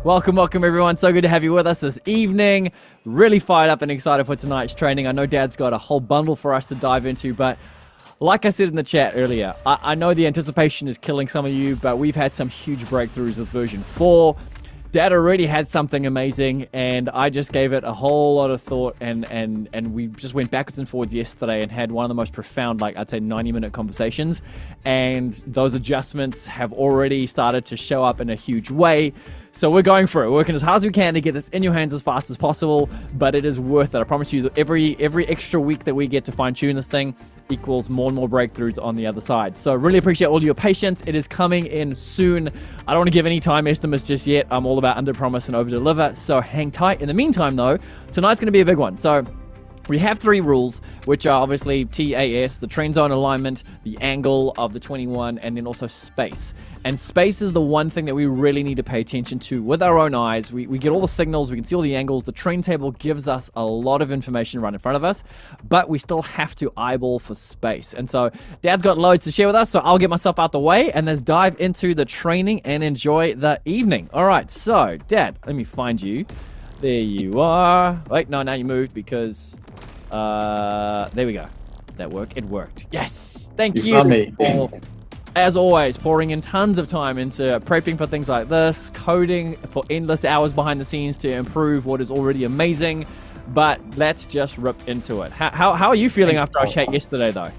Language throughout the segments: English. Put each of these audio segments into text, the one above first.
Welcome everyone. So good to have you with us this evening. Really fired up and excited for tonight's training. I know Dad's got a whole bundle for us to dive into, but like I said in the chat earlier, I know the anticipation is killing some of you, but we've had some huge breakthroughs with version 4. Dad already had something amazing, and I just gave it a whole lot of thought, and we just went backwards and forwards yesterday and had one of the most profound, like I'd say 90-minute conversations, and those adjustments have already started to show up in a huge way. So we're going for it, working as hard as we can to get this in your hands as fast as possible, but it is worth it. I promise you that every extra week that we get to fine-tune this thing equals more and more breakthroughs on the other side. So really appreciate all your patience. It is coming in soon. I don't want to give any time estimates just yet. I'm all about under promise and over deliver, so hang tight. In the meantime though, tonight's going to be a big one. So we have 3 rules, which are obviously TAS, the trend zone alignment, the angle of the 21, and then also space. And space is the one thing that we really need to pay attention to with our own eyes. We get all the signals, we can see all the angles. The trend table gives us a lot of information right in front of us, but we still have to eyeball for space. And so Dad's got loads to share with us, so I'll get myself out the way and let's dive into the training and enjoy the evening. All right, so Dad, let me find you. There you are. Wait, no, now you moved because... there we go. Did that work? It worked. Yes. Thank you. Found me. For, as always, pouring in tons of time into prepping for things like this, coding for endless hours behind the scenes to improve what is already amazing. But let's just rip into it. How are you feeling after our chat yesterday, though?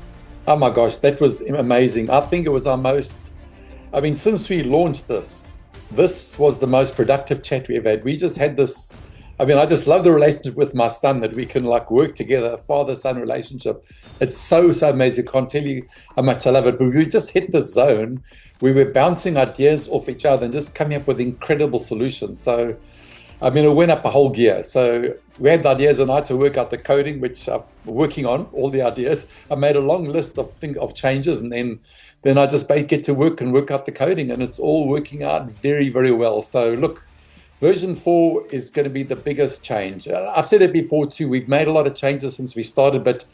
Oh my gosh, that was amazing. I think it was our most, since we launched this was the most productive chat we ever had. We just had this, I just love the relationship with my son, that we can like work together, a father-son relationship. It's so amazing. I can't tell you how much I love it. But we just hit the zone. We were bouncing ideas off each other and just coming up with incredible solutions. So, it went up a whole gear. So we had the ideas and I had to work out the coding, which I'm working on, all the ideas. I made a long list of changes, and then I just get to work and work out the coding, and it's all working out very, very well. So look, version 4 is going to be the biggest change. I've said it before too, we've made a lot of changes since we started, but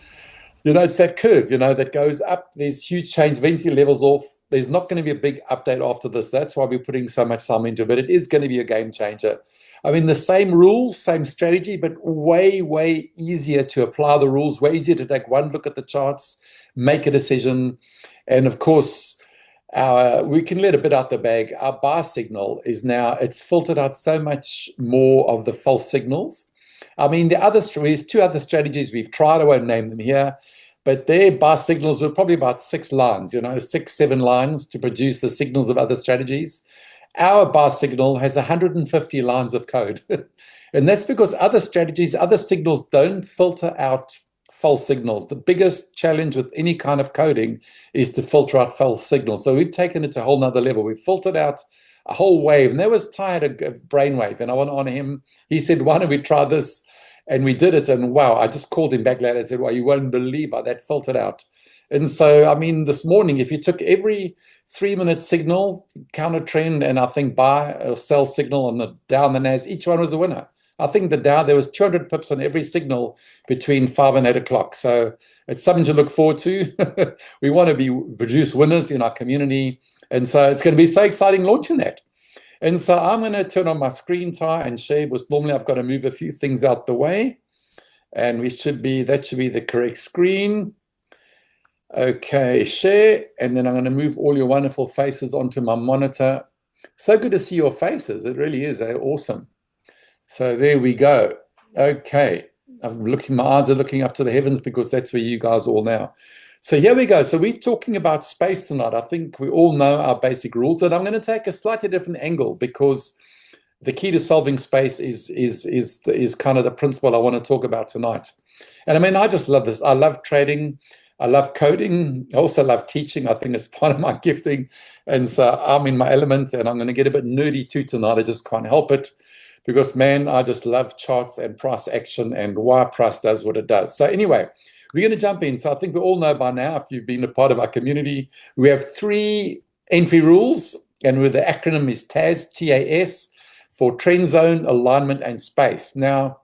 it's that curve, that goes up. There's huge change, eventually levels off. There's not going to be a big update after this. That's why we're putting so much time into it, but it is going to be a game changer. The same rules, same strategy, but way, way easier to apply the rules, way easier to take one look at the charts, make a decision. And of course, we can let a bit out the bag. Our buy signal is now, it's filtered out so much more of the false signals. There's 2 other strategies we've tried. I won't name them here, but their buy signals were probably about 6 lines, 6, 7 lines to produce the signals of other strategies. Our buy signal has 150 lines of code. And that's because other strategies, other signals don't filter out false signals. The biggest challenge with any kind of coding is to filter out false signals. So we've taken it to a whole nother level. We've filtered out a whole wave, and that was tired of brainwave. And I want to honor him. He said, why don't we try this? And we did it. And wow, I just called him back later. I said, well, you won't believe how that filtered out. And so, this morning, if you took every 3-minute signal, counter trend, and I think buy or sell signal on the Dow and the Nas, each one was a winner. I think the Dow, there was 200 pips on every signal between 5 and 8 o'clock. So it's something to look forward to. We want to produce winners in our community. And so it's going to be so exciting launching that. And so I'm going to turn on my screen tie and share, because normally I've got to move a few things out the way. And that should be the correct screen. Okay, share. And then I'm going to move all your wonderful faces onto my monitor. So good to see your faces. It really is. They're awesome. So there we go. Okay. My eyes are looking up to the heavens, because that's where you guys are all now. So here we go. So we're talking about space tonight. I think we all know our basic rules, and I'm going to take a slightly different angle, because the key to solving space is kind of the principle I want to talk about tonight. And I just love this. I love trading. I love coding. I also love teaching. I think it's part of my gifting. And so I'm in my element, and I'm going to get a bit nerdy too tonight. I just can't help it, because, man, I just love charts and price action and why price does what it does. So anyway, we're going to jump in. So I think we all know by now, if you've been a part of our community, we have 3 entry rules, and the acronym is TAS, T-A-S, for trend zone, alignment, and space. Now,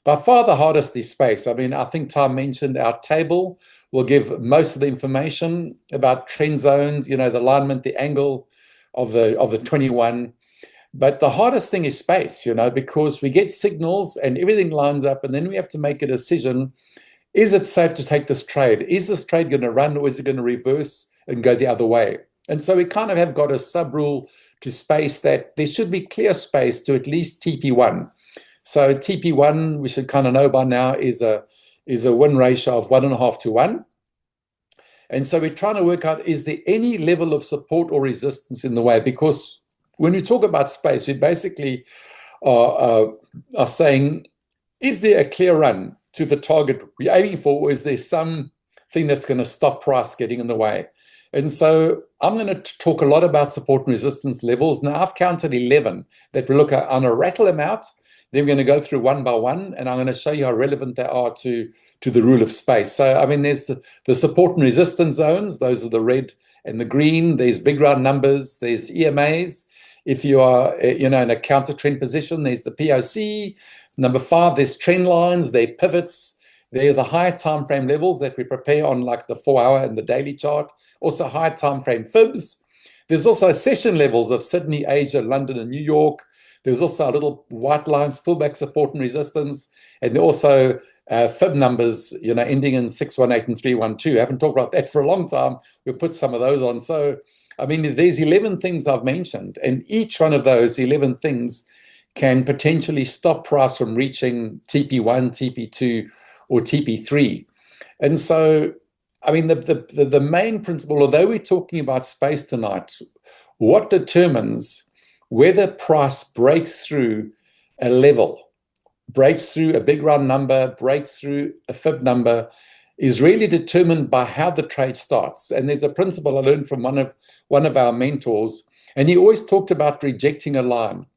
by far the hardest is space. I think Tom mentioned our table will give most of the information about trend zones, the alignment, the angle of the 21. But the hardest thing is space, because we get signals and everything lines up, and then we have to make a decision. Is it safe to take this trade? Is this trade going to run, or is it going to reverse and go the other way? And so we kind of have got a sub rule to space that there should be clear space to at least TP1. So TP1, we should kind of know by now, is a win ratio of 1.5 to 1. And so we're trying to work out, is there any level of support or resistance in the way? Because when we talk about space, we basically are saying, is there a clear run to the target we're aiming for, or is there something that's going to stop price getting in the way? And so I'm going to talk a lot about support and resistance levels. Now, I've counted 11 that we look at. I'm going to rattle them out. Then we're going to go through one by one, and I'm going to show you how relevant they are to the rule of space. So, I mean, there's the support and resistance zones. Those are the red and the green. There's big round numbers. There's EMAs. If you are, in a counter trend position, there's the POC. Number 5, there's trend lines. They're pivots. They're the higher time frame levels that we prepare on, like the 4-hour and the daily chart. Also higher time frame fibs. There's also session levels of Sydney, Asia, London, and New York. There's also a little white lines, pullback support and resistance. And also fib numbers, ending in 618 and 312. I haven't talked about that for a long time. We'll put some of those on. So, I mean, there's 11 things I've mentioned, and each one of those 11 things can potentially stop price from reaching TP1, TP2, or TP3. And so, I mean, the main principle, although we're talking about space tonight, what determines whether price breaks through a level, breaks through a big round number, breaks through a fib number, is really determined by how the trade starts. And there's a principle I learned from one of our mentors, and he always talked about rejecting a line.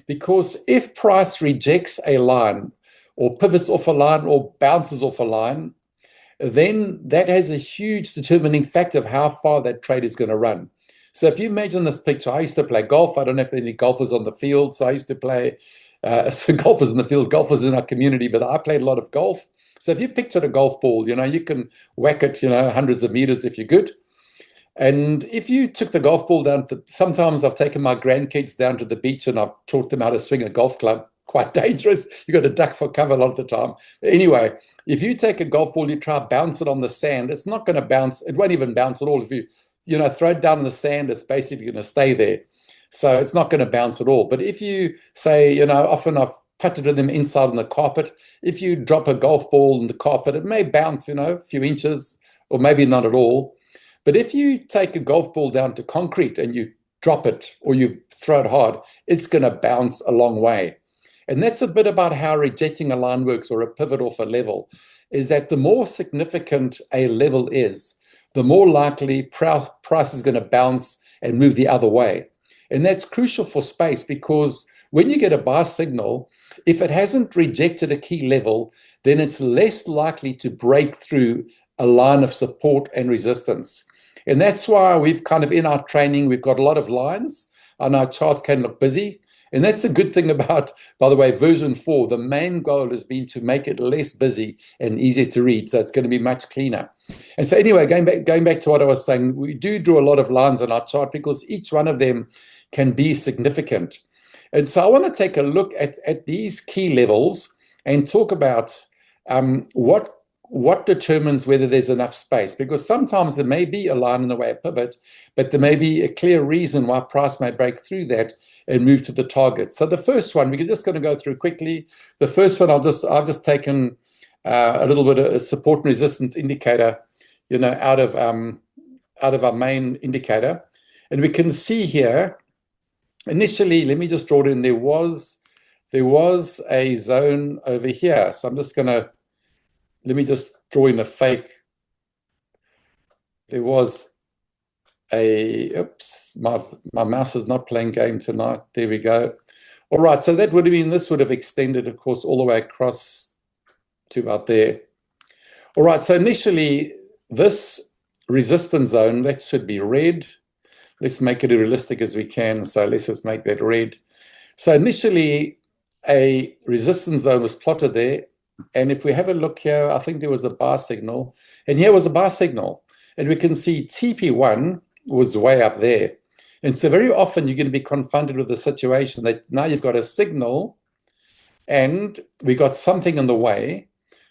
Because if price rejects a line, or pivots off a line, or bounces off a line, then that has a huge determining factor of how far that trade is going to run. So if you imagine this picture, I used to play golf. I don't know if there are any golfers on the field. So I used to play, golfers in the field, golfers in our community, but I played a lot of golf. So if you picture a golf ball, you can whack it, hundreds of meters if you're good. And if you took the golf ball down sometimes I've taken my grandkids down to the beach and I've taught them how to swing a golf club. Quite dangerous. You've got to duck for cover a lot of the time. Anyway, if you take a golf ball, you try to bounce it on the sand, it's not going to bounce. It won't even bounce at all. If you throw it down in the sand, it's basically going to stay there. So it's not going to bounce at all. But if you say, often I've putted them inside on the carpet. If you drop a golf ball in the carpet, it may bounce, a few inches, or maybe not at all. But if you take a golf ball down to concrete and you drop it or you throw it hard, it's going to bounce a long way. And that's a bit about how rejecting a line works, or a pivot off a level, is that the more significant a level is, the more likely price is going to bounce and move the other way. And that's crucial for space, because when you get a buy signal, if it hasn't rejected a key level, then it's less likely to break through a line of support and resistance. And that's why we've kind of, in our training, we've got a lot of lines, and our charts can look busy. And that's a good thing about, by the way, version 4. The main goal has been to make it less busy and easier to read. So it's going to be much cleaner. And so anyway, going back to what I was saying, we do draw a lot of lines on our chart because each one of them can be significant. And so I want to take a look at these key levels and talk about what determines whether there's enough space, because sometimes there may be a line in the way of pivot, but there may be a clear reason why price may break through that and move to the target. So the first one, we're just going to go through quickly. The first one, I've just taken a little bit of a support and resistance indicator, out of our main indicator, and we can see here. Initially, let me just draw it in. There was a zone over here. So I'm just gonna let me just draw in a fake. There was oops, my mouse is not playing game tonight. There we go. All right, so that would have been, this would have extended, of course, all the way across to about there. All right, so initially, this resistance zone, that should be red. Let's make it as realistic as we can. So let's just make that red. So initially, a resistance zone was plotted there. And if we have a look here, I think there was a bar signal. And here was a bar signal. And we can see TP1 was way up there. And so very often you're going to be confronted with a situation that now you've got a signal and we got something in the way.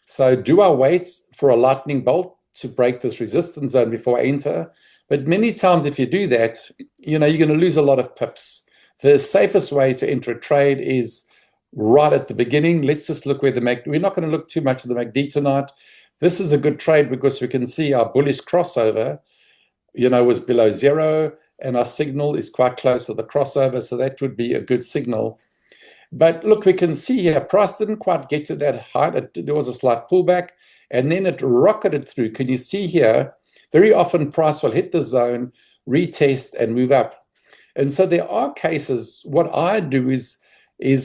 So do I wait for a lightning bolt to break this resistance zone before I enter? But many times if you do that, you're going to lose a lot of pips. The safest way to enter a trade is right at the beginning. Let's just look where we're not going to look too much at the MACD tonight. This is a good trade because we can see our bullish crossover, was below zero, and our signal is quite close to the crossover. So that would be a good signal. But look, we can see here, price didn't quite get to that height. There was a slight pullback, and then it rocketed through. Can you see here? Very often price will hit the zone, retest, and move up. And so there are cases, what I do is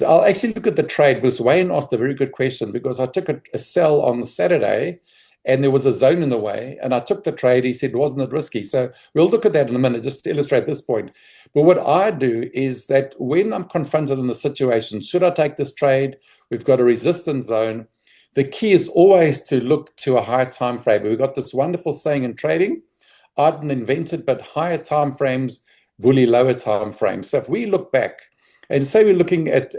I'll actually look at the trade, because Wayne asked a very good question, because I took a sell on Saturday, and there was a zone in the way, and I took the trade. He said, wasn't it risky? So we'll look at that in a minute, just to illustrate this point. But what I do is that when I'm confronted in a situation, should I take this trade? We've got a resistance zone. The key is always to look to a higher time frame. We've got this wonderful saying in trading, I didn't invent it, but higher time frames bully lower time frames. So if we look back and say we're looking at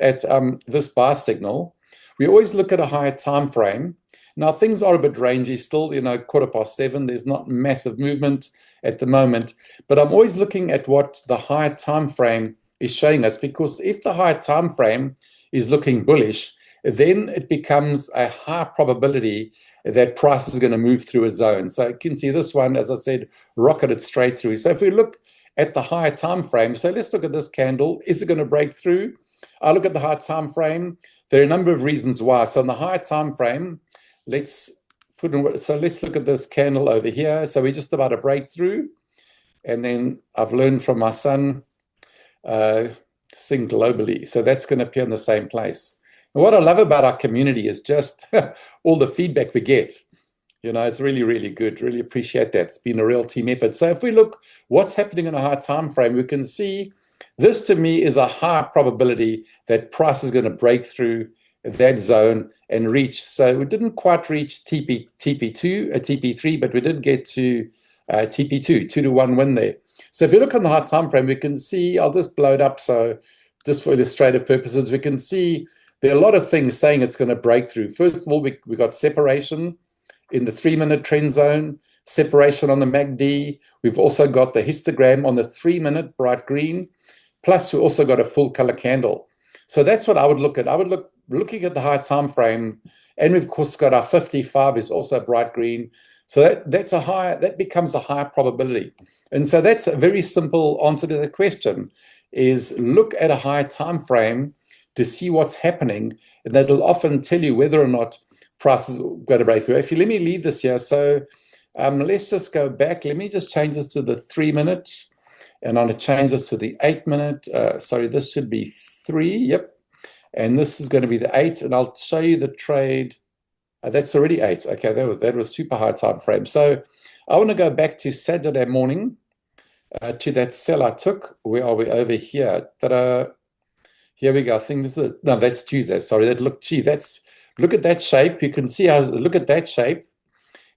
this buy signal, we always look at a higher time frame. Now, things are a bit rangy still, 7:15. There's not massive movement at the moment, but I'm always looking at what the higher time frame is showing us, because if the higher time frame is looking bullish, then it becomes a high probability that price is going to move through a zone. So you can see this one, as I said, rocketed straight through. So if we look at the higher time frame, so let's look at this candle. Is it going to break through? I look at the higher time frame. There are a number of reasons why. So in the higher time frame, let's look at this candle over here. So we're just about to break through. And then I've learned from my son, think globally. So that's going to appear in the same place. And what I love about our community is just all the feedback we get. It's really, really good. Really appreciate that. It's been a real team effort. So if we look what's happening in a high time frame, we can see this to me is a high probability that price is going to break through that zone and reach. So we didn't quite reach TP2, TP3, but we did get to TP2, 2-to-1 win there. So if you look on the high time frame, we can see, I'll just blow it up. So just for illustrative purposes, we can see there are a lot of things saying it's going to break through. First of all, we got separation in the 3-minute trend zone, separation on the MACD. We've also got the histogram on the 3-minute bright green, plus we also got a full color candle. So that's what I would look at. I would looking at the high time frame, and we've of course got our 55 is also bright green. So that becomes a higher probability. And so that's a very simple answer to the question, is look at a high time frame to see what's happening, and that'll often tell you whether or not prices are going to break through. If you let me leave this here, so let's just go back. Let me just change this to the 3-minute, and I'm going to change this to the 8-minute. Sorry, this should be 3. Yep. And this is going to be the 8, and I'll show you the trade. That's already 8. Okay, that was super high time frame. So I want to go back to Saturday morning to that sell I took. Where are we? Over here. Ta-da. Here we go. I think this is that's Tuesday. Sorry, look at that shape. You can see look at that shape,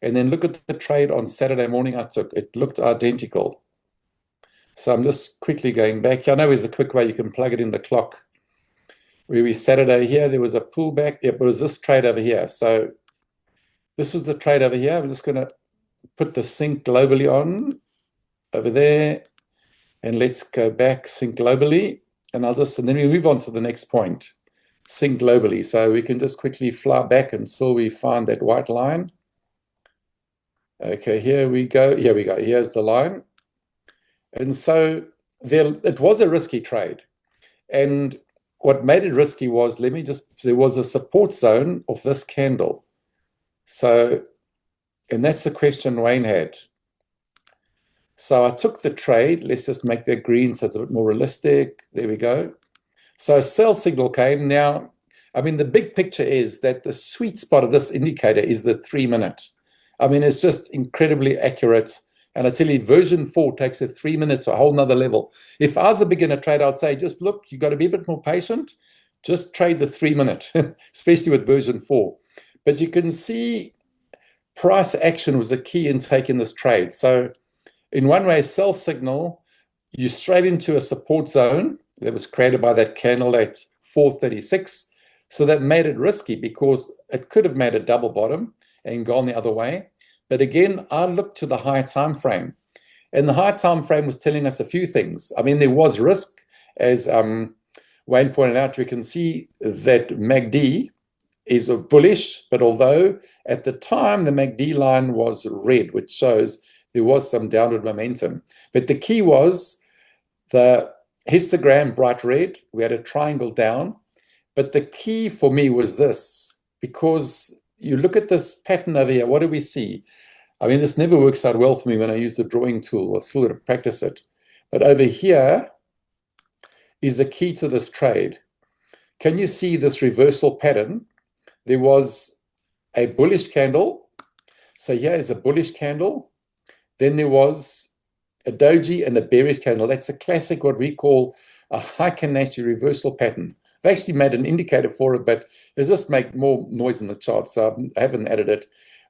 and then look at the trade on Saturday morning I took. It looked identical. So I'm just quickly going back. I know there's a quick way you can plug it in the clock. Where we Saturday here, there was a pullback. It was this trade over here. So this is the trade over here. I'm just going to put the sync globally on over there, and let's go back, sync globally, and then we move on to the next point, sync globally. So we can just quickly fly back until we find that white line. Okay, here we go. Here we go. Here's the line. And so it was a risky trade, and what made it risky was, there was a support zone of this candle. So, and that's the question Wayne had. So I took the trade. Let's just make that green so it's a bit more realistic. There we go. So a sell signal came. Now, I mean, the big picture is that the sweet spot of this indicator is the 3-minute. I mean, it's just incredibly accurate. And I tell you, version 4 takes a 3-minute to a whole nother level. If I was a beginner trader, I'd say, just look, you got to be a bit more patient. Just trade the 3-minute, especially with version 4. But you can see price action was the key in taking this trade. So in one way, sell signal, you straight into a support zone that was created by that candle at 436. So that made it risky because it could have made a double bottom and gone the other way. But again, I looked to the higher time frame, and the higher time frame was telling us a few things. I mean, there was risk, as Wayne pointed out. We can see that MACD is bullish, but although at the time the MACD line was red, which shows there was some downward momentum. But the key was the histogram bright red. We had a triangle down. But the key for me was this, because you look at this pattern over here, what do we see? I mean, this never works out well for me when I use the drawing tool. I still got to practice it. But over here is the key to this trade. Can you see this reversal pattern? There was a bullish candle. So here is a bullish candle. Then there was a doji and a bearish candle. That's a classic, what we call a Fibonacci reversal pattern. I've actually made an indicator for it, but it'll just make more noise in the chart, so I haven't added it.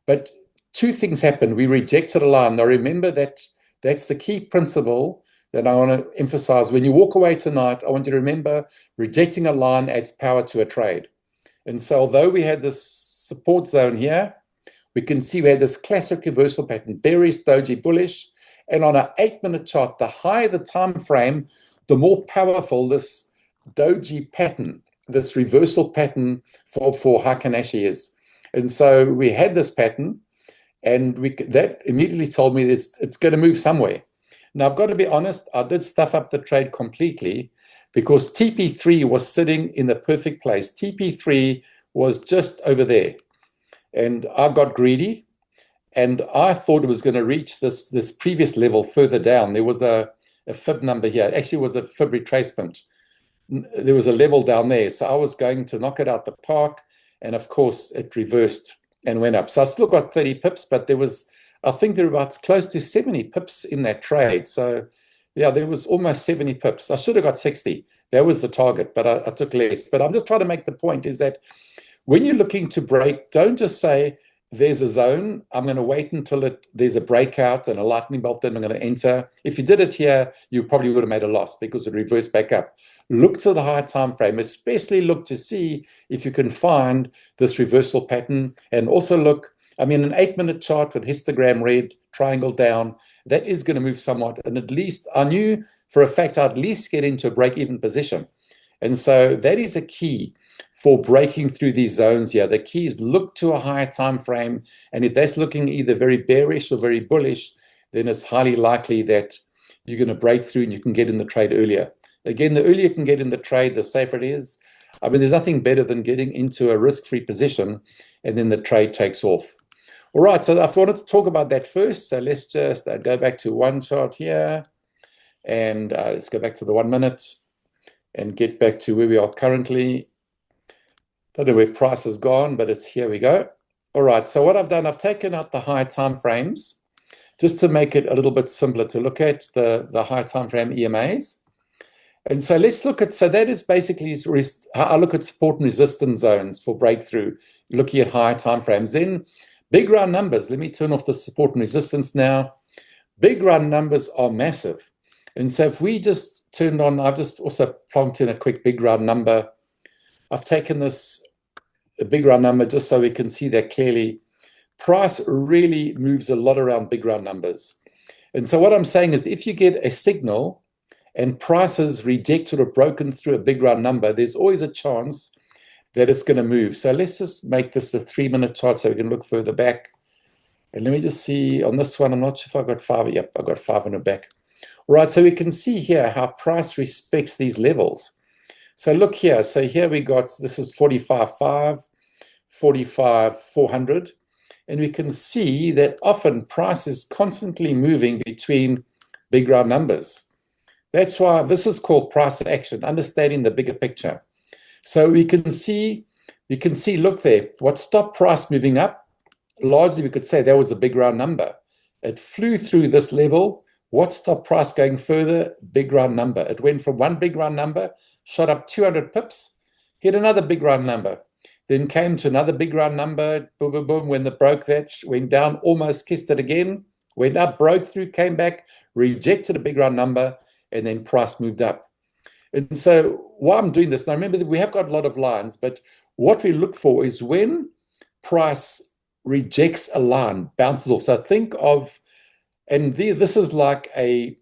But two things happened. We rejected a line. Now remember that that's the key principle that I want to emphasize. When you walk away tonight, I want you to remember rejecting a line adds power to a trade. And so although we had this support zone here, we can see we had this classic reversal pattern, bearish, doji, bullish. And on an 8-minute chart, the higher the time frame, the more powerful this doji pattern, this reversal pattern for Fibonacci is. And so we had this pattern, and that immediately told me it's going to move somewhere. Now, I've got to be honest, I did stuff up the trade completely because TP3 was sitting in the perfect place. TP3 was just over there. And I got greedy, and I thought it was going to reach this previous level further down. There was a fib number here. Actually, it was a fib retracement. There was a level down there. So I was going to knock it out the park. And of course, it reversed and went up. So I still got 30 pips, but I think there were about close to 70 pips in that trade. So yeah, there was almost 70 pips. I should have got 60. That was the target, but I took less. But I'm just trying to make the point is that when you're looking to break, don't just say, there's a zone, I'm going to wait until there's a breakout and a lightning bolt, then I'm going to enter. If you did it here, you probably would have made a loss because it reversed back up. Look to the higher time frame, especially look to see if you can find this reversal pattern. And also look, I mean, an 8-minute chart with histogram red, triangle down, that is going to move somewhat. And at least I knew for a fact I'd at least get into a break-even position. And so that is a key for breaking through these zones here. The key is look to a higher time frame, and if that's looking either very bearish or very bullish, then it's highly likely that you're going to break through and you can get in the trade earlier. Again, the earlier you can get in the trade, the safer it is. I mean, there's nothing better than getting into a risk-free position and then the trade takes off. All right, so I wanted to talk about that first. So let's just go back to one chart here, and let's go back to the 1 minute and get back to where we are currently. Don't know where price has gone, but it's here we go. All right, so what I've done, I've taken out the high time frames just to make it a little bit simpler to look at the high time frame EMAs. And so let's look at, so that is basically how I look at support and resistance zones for breakthrough, looking at high time frames. Then big round numbers, let me turn off the support and resistance now. Big round numbers are massive. And so if we just turned on, I've just also plunked in a quick big round number. I've taken a big round number just so we can see that clearly. Price really moves a lot around big round numbers. And so what I'm saying is if you get a signal and price is rejected or broken through a big round number, there's always a chance that it's going to move. So let's just make this a 3-minute chart so we can look further back. And let me just see on this one, I'm not sure if I've got 5. Yep, I've got 5 in the back. All right, so we can see here how price respects these levels. So look here. So here we got, this is 45.5, 45.400. And we can see that often price is constantly moving between big round numbers. That's why this is called price action, understanding the bigger picture. So we can see, look there, what stopped price moving up, largely we could say that was a big round number. It flew through this level. What stopped price going further? Big round number. It went from one big round number, shot up 200 pips, hit another big round number, then came to another big round number, boom, boom, boom. When it broke that, went down, almost kissed it again, went up, broke through, came back, rejected a big round number, and then price moved up. And so why I'm doing this, now remember that we have got a lot of lines, but what we look for is when price rejects a line, bounces off. So think of, and this is like a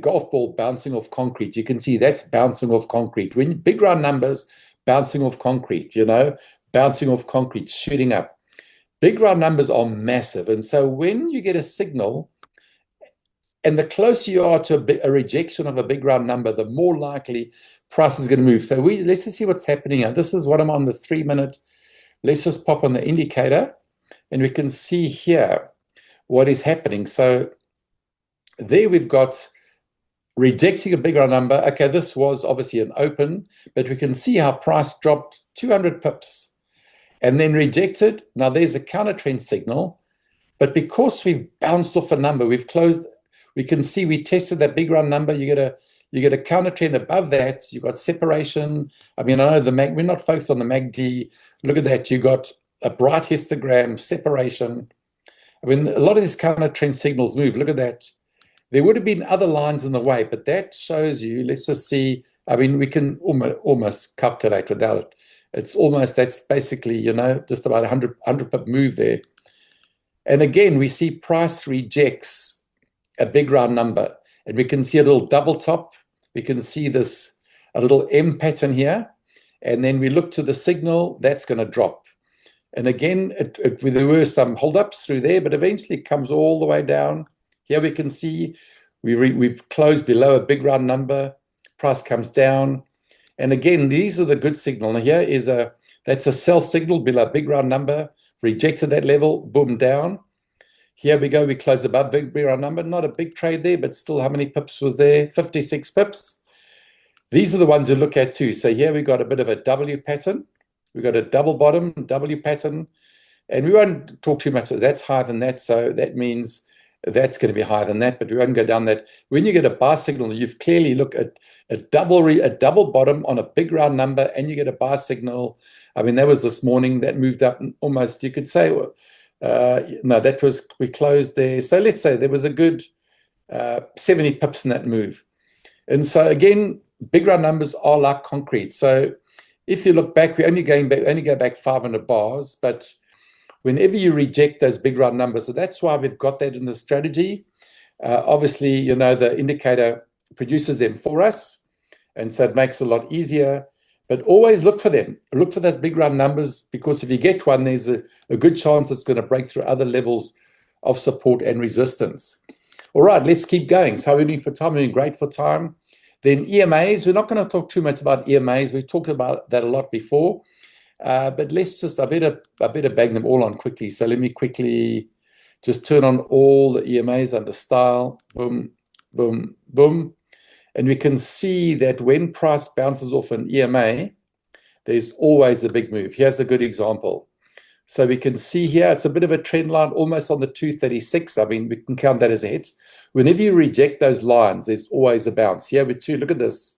golf ball bouncing off concrete. You can see that's bouncing off concrete. When big round numbers bouncing off concrete, bouncing off concrete, shooting up. Big round numbers are massive. And so when you get a signal, and the closer you are to a rejection of a big round number, the more likely price is going to move. So let's just see what's happening here. This is what I'm on the 3-minute. Let's just pop on the indicator, and we can see here what is happening. So there we've got rejecting a big round number. Okay, this was obviously an open, but we can see how price dropped 200 pips and then rejected. Now there's a counter trend signal, but because we've bounced off a number, we've closed. We can see we tested that big round number. You get a counter trend above that. You got separation. I mean, I know we're not focused on the MACD. Look at that. You got a bright histogram, separation. I mean, a lot of these counter trend signals move. Look at that. There would have been other lines in the way, but that shows you. Let's just see. I mean, we can almost calculate without it. It's almost, that's basically, just about 100 pip move there. And again, we see price rejects a big round number, and we can see a little double top. We can see a little M pattern here, and then we look to the signal, that's going to drop. And again, there were some holdups through there, but eventually it comes all the way down. Here we can see we've closed below a big round number, price comes down. And again, these are the good signal. Now here that's a sell signal below a big round number, rejected that level, boom, down. Here we go, we close above big round number. Not a big trade there, but still how many pips was there? 56 pips. These are the ones you look at too. So here we got a bit of a W pattern. We got a double bottom, W pattern. And we won't talk too much. That's higher than that. So that means that's going to be higher than that, but we won't go down that. When you get a buy signal, you've clearly look at a double bottom on a big round number, and you get a buy signal. I mean, that was this morning that moved up almost, you could say, no, that was, we closed there. So let's say there was a good 70 pips in that move. And so again, big round numbers are like concrete. So if you look back, we only go back 500 bars, but whenever you reject those big round numbers, so that's why we've got that in the strategy. Obviously, the indicator produces them for us, and so it makes it a lot easier. But always look for them. Look for those big round numbers, because if you get one, there's a good chance it's going to break through other levels of support and resistance. All right, let's keep going. So we're doing for time. We're doing great for time. Then EMAs. We're not going to talk too much about EMAs. We've talked about that a lot before. But let's just, I better bang them all on quickly. So let me quickly just turn on all the EMAs under style. Boom, boom, boom. And we can see that when price bounces off an EMA, there's always a big move. Here's a good example. So we can see here, it's a bit of a trend line almost on the 236. I mean, we can count that as a hit. Whenever you reject those lines, there's always a bounce. Here we too, look at this.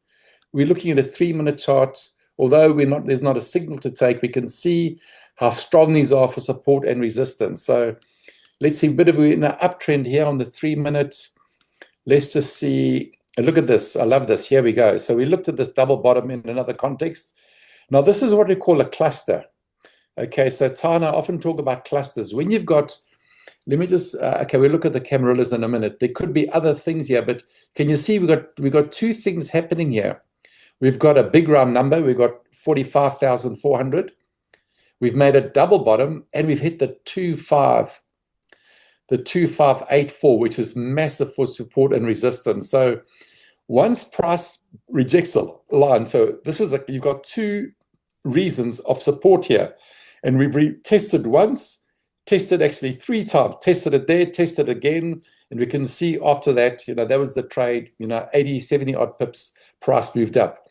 We're looking at a 3-minute chart. Although there's not a signal to take, we can see how strong these are for support and resistance. So let's see, we're in an uptrend here on the 3-minute. Let's just see, look at this. I love this. Here we go. So we looked at this double bottom in another context. Now this is what we call a cluster. Okay, so Tana often talk about clusters. When you've got, let me just, okay, we'll look at the Camarillas in a minute. There could be other things here, but can you see we got two things happening here? We've got a big round number. We've got 45,400. We've made a double bottom, and we've hit the 2584, which is massive for support and resistance. So once price rejects a line, so this is you've got two reasons of support here, and we've retested once, tested actually 3 times, tested it there, tested again, and we can see after that, that was the trade, 80, 70 odd pips, price moved up.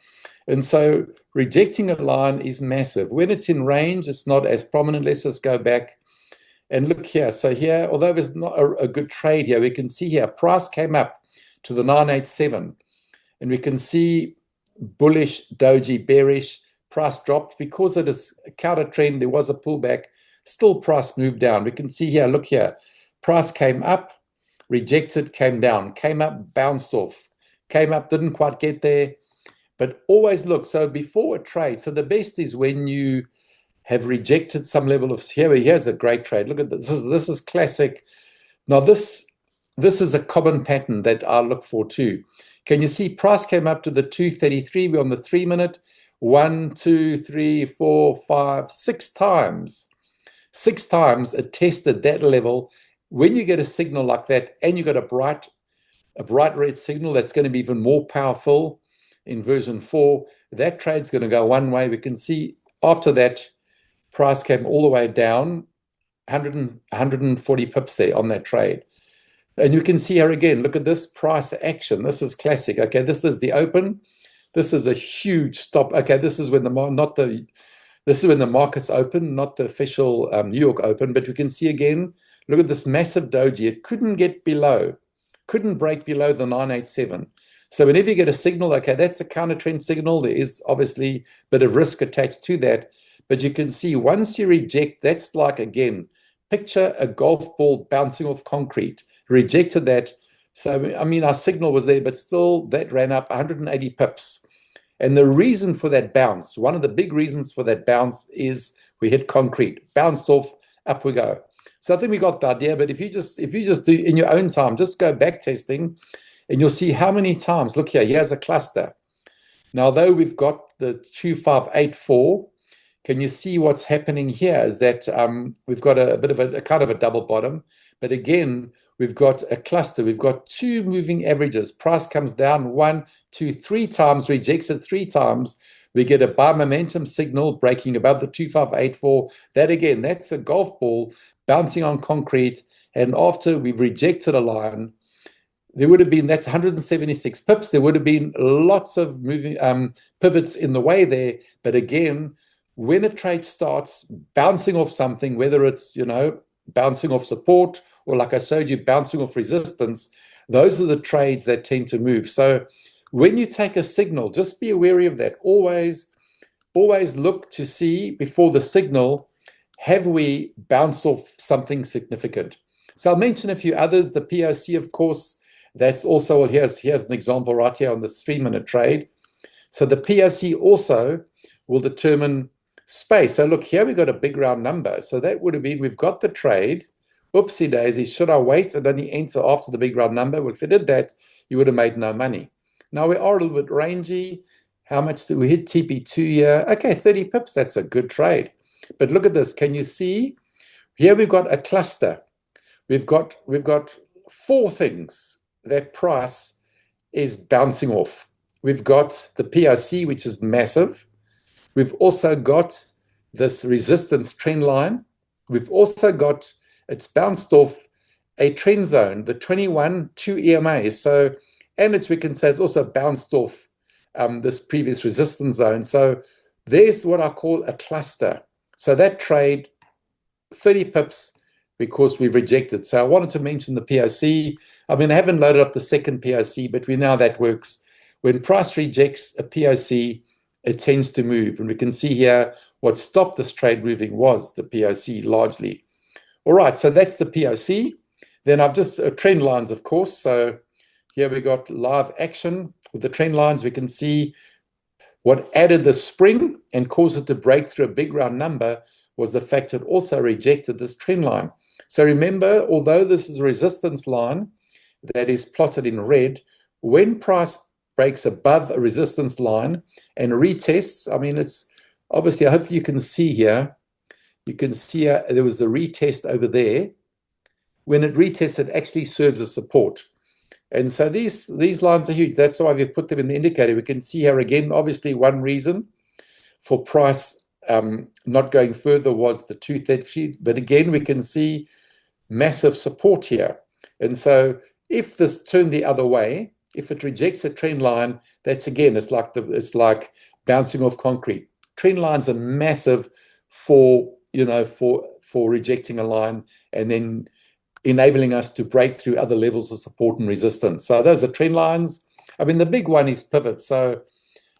And so rejecting a line is massive. When it's in range, it's not as prominent. Let's just go back and look here. So here, although there's not a good trade here, we can see here, price came up to the 987, and we can see bullish, doji, bearish, price dropped because it is a counter trend. There was a pullback, still price moved down. We can see here, look here, price came up, rejected, came down, came up, bounced off, came up, didn't quite get there, but always look. So before a trade, so the best is when you have rejected some level of, here's a great trade. Look at this. This is classic. Now this is a common pattern that I look for too. Can you see price came up to the 233? We're on the 3-minute. 1, 2, 3, 4, 5, 6 times. 6 times it tested that level. When you get a signal like that, and you got a bright red signal that's going to be even more powerful in version 4, that trade's going to go one way. We can see after that, price came all the way down 140 pips there on that trade. And you can see here again, look at this price action. This is classic. Okay, this is the open. This is a huge stop. Okay, this is when this is when the market's open, not the official New York Open. But we can see again, look at this massive doji. It couldn't break below the 987. So whenever you get a signal, okay, that's a counter trend signal. There is obviously a bit of risk attached to that. But you can see once you reject, that's like, again, picture a golf ball bouncing off concrete. Rejected that. So, I mean, our signal was there, but still that ran up 180 pips. And the reason for that bounce, one of the big reasons for that bounce is we hit concrete, bounced off, up we go. So I think we got the idea, but if you just do in your own time, just go back testing and you'll see how many times, look here, here's a cluster. Now, though we've got the 2584, can you see what's happening here is that we've got a bit of a kind of a double bottom, but again, we've got a cluster. We've got 2 moving averages. Price comes down 1, 2, 3 times, rejects it 3 times. We get a buy momentum signal breaking above the 2584. That again, that's a golf ball bouncing on concrete. And after we've rejected a line, there would have been, that's 176 pips. There would have been lots of moving pivots in the way there. But again, when a trade starts bouncing off something, whether it's, bouncing off support, or like I showed you, bouncing off resistance, those are the trades that tend to move. So when you take a signal, just be wary of that. Always look to see before the signal, have we bounced off something significant? So I'll mention a few others. The POC, of course, that's also, well, here's an example right here on the 3-minute trade. So the POC also will determine space. So look, here we've got a big round number. So that would have been, we've got the trade. Oopsie daisy, should I wait and only enter after the big round number? Well, if you did that, you would have made no money. Now we are a little bit rangy. How much did we hit TP2 here? Okay, 30 pips, that's a good trade. But look at this, can you see? Here we've got a cluster. We've got 4 things that price is bouncing off. We've got the PRC, which is massive. We've also got this resistance trend line. We've also got, it's bounced off a trend zone, the 21, 2 EMAs. So, and we can say it's also bounced off this previous resistance zone. So there's what I call a cluster. So that trade, 30 pips, because we've rejected. So I wanted to mention the POC. I mean, I haven't loaded up the second POC, but we know that works. When price rejects a POC, it tends to move. And we can see here what stopped this trade moving was the POC largely. All right, so that's the POC. Then I've just trend lines, of course. So here we got live action with the trend lines. We can see what added the spring and caused it to break through a big round number was the fact it also rejected this trend line. So remember, although this is a resistance line that is plotted in red, when price breaks above a resistance line and retests, I mean, it's obviously, hopefully you can see here, you can see there was the retest over there. When it retests, it actually serves as support. And so these lines are huge. That's why we've put them in the indicator. We can see here again, obviously one reason for price not going further was the 233. But again, we can see massive support here. And so if this turned the other way, if it rejects a trend line, that's again, it's like bouncing off concrete. Trend lines are massive for rejecting a line and then enabling us to break through other levels of support and resistance. So those are trend lines. I mean, the big one is pivot. So,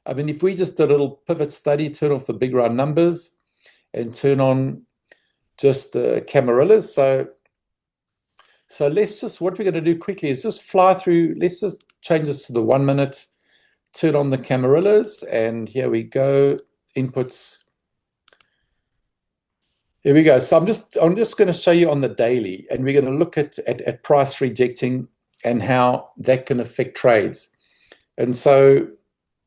I mean, if we just did a little pivot study, turn off the big round numbers and turn on just the Camarillas. So let's just, what we're going to do quickly is just fly through. Let's just change this to the 1 minute, turn on the camarillas, and here we go, inputs. Here we go. So I'm just going to show you on the daily, and we're going to look at price rejecting and how that can affect trades. And so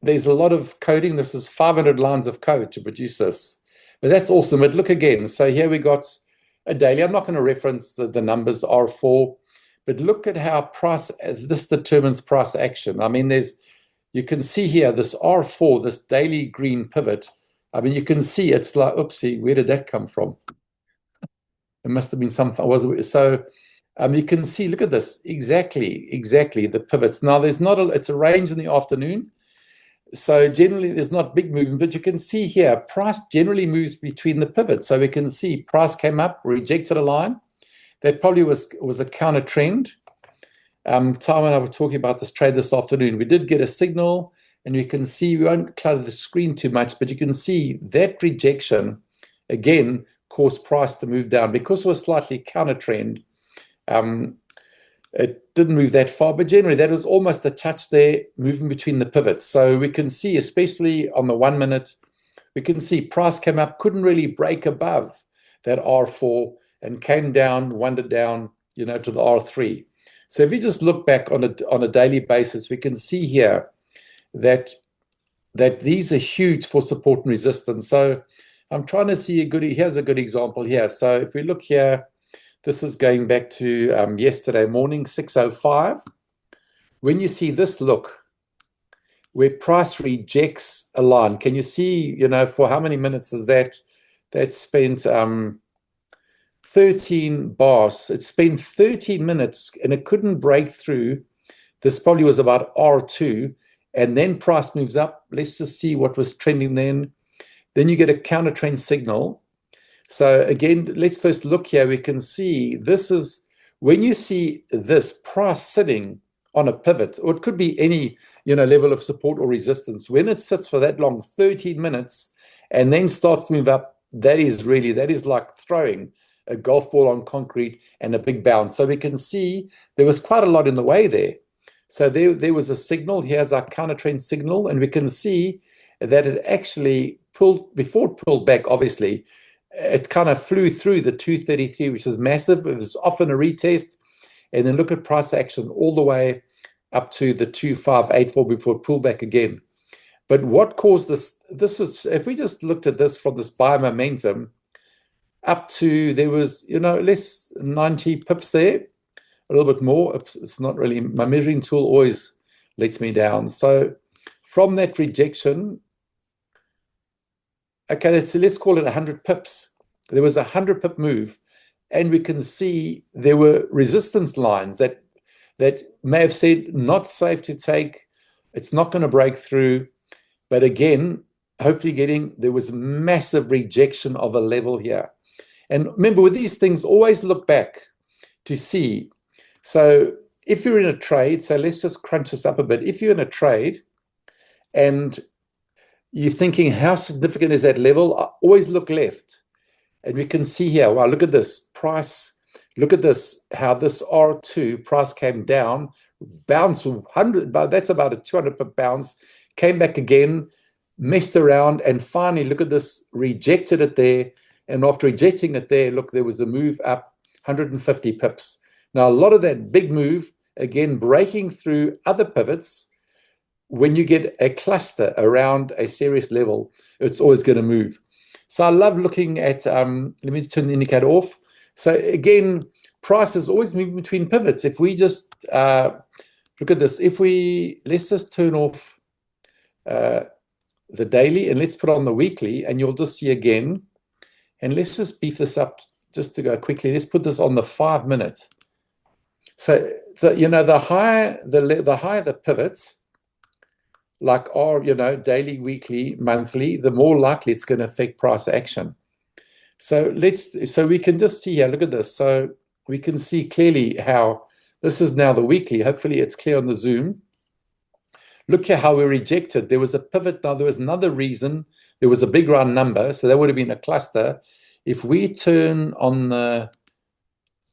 there's a lot of coding. This is 500 lines of code to produce this. But that's awesome. But look again. So here we got a daily. I'm not going to reference the numbers R4, but look at how this determines price action. I mean, you can see here this R4, this daily green pivot. I mean, you can see it's like, oopsie, where did that come from? It must have been so. You can see, look at this, exactly the pivots. Now, it's a range in the afternoon. So generally, there's not big movement, but you can see here, price generally moves between the pivots. So we can see price came up, rejected a line. That probably was a counter trend. Tom and I were talking about this trade this afternoon. We did get a signal, and you can see, we won't clutter the screen too much, but you can see that rejection, again, caused price to move down. Because it was slightly counter trend, it didn't move that far, but generally that was almost a touch there, moving between the pivots. So we can see, especially on the 1 minute, we can see price came up, couldn't really break above that R4 and came down, wandered down, to the R3. So if you just look back on a daily basis, we can see here that these are huge for support and resistance. So I'm trying to see here's a good example here. So if we look here, this is going back to yesterday morning, 6:05. When you see this look, where price rejects a line, can you see, for how many minutes is that? That spent 13 bars. It spent 13 minutes and it couldn't break through. This probably was about R2. And then price moves up. Let's just see what was trending then. Then you get a counter trend signal. So again, let's first look here. We can see this is when you see this price sitting on a pivot, or it could be any level of support or resistance. When it sits for that long, 13 minutes, and then starts to move up, that is like throwing a golf ball on concrete and a big bounce. So we can see there was quite a lot in the way there. So there was a signal. Here's our counter trend signal, and we can see that it actually pulled, before it pulled back, obviously, it kind of flew through the 233, which is massive. It was often a retest. And then look at price action all the way up to the 2584 before it pulled back again. But what caused this? This was, if we just looked at this from this buy momentum up to, there was, less 90 pips there, a little bit more. It's not really, my measuring tool always lets me down. So from that rejection, okay, let's call it 100 pips. There was a 100 pip move, and we can see there were resistance lines that may have said not safe to take. It's not going to break through. But again, hopefully there was massive rejection of a level here. And remember, with these things, always look back to see. So if you're in a trade, so let's just crunch this up a bit. If you're in a trade and you're thinking, how significant is that level? Always look left. And we can see here, wow, look at this price. Look at this, how this R2 price came down, bounced 100, that's about a 200 pip bounce, came back again, messed around, and finally, look at this, rejected it there. And after rejecting it there, look, there was a move up 150 pips. Now, a lot of that big move, again, breaking through other pivots. When you get a cluster around a serious level, it's always going to move. So I love looking at, let me turn the indicator off. So again, price is always moving between pivots. If we just look at this, let's just turn off the daily and let's put on the weekly, and you'll just see again. And let's just beef this up just to go quickly. Let's put this on the 5 minute. So the higher the pivots, like our, daily, weekly, monthly, the more likely it's going to affect price action. So we can just see here, look at this. So we can see clearly how this is now the weekly. Hopefully it's clear on the Zoom. Look here how we rejected. There was a pivot. Now there was another reason. There was a big round number. So that would have been a cluster. If we turn on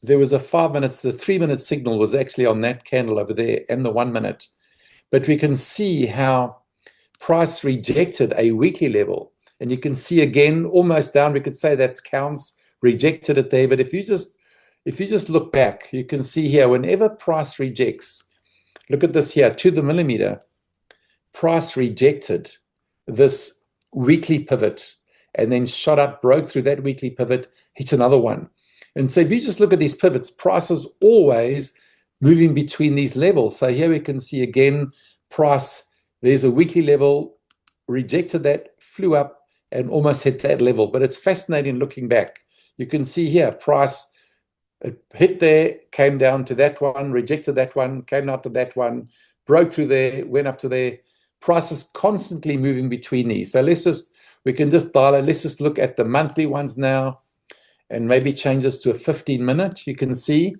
there was a 5 minutes, the 3 minute signal was actually on that candle over there and the 1 minute. but we can see how price rejected a weekly level. And you can see again, almost down, we could say that counts, rejected it there. But if you just look back, you can see here, whenever price rejects, look at this here, to the millimeter, price rejected this weekly pivot and then shot up, broke through that weekly pivot, hit another one. And so if you just look at these pivots, price is always moving between these levels. So here we can see again, price, there's a weekly level, rejected that, flew up and almost hit that level. But it's fascinating looking back. You can see here, price hit there, came down to that one, rejected that one, came out to that one, broke through there, went up to there. Price is constantly moving between these. So we can just dial it. Let's just look at the monthly ones now and maybe change this to a 15-minute. You can see,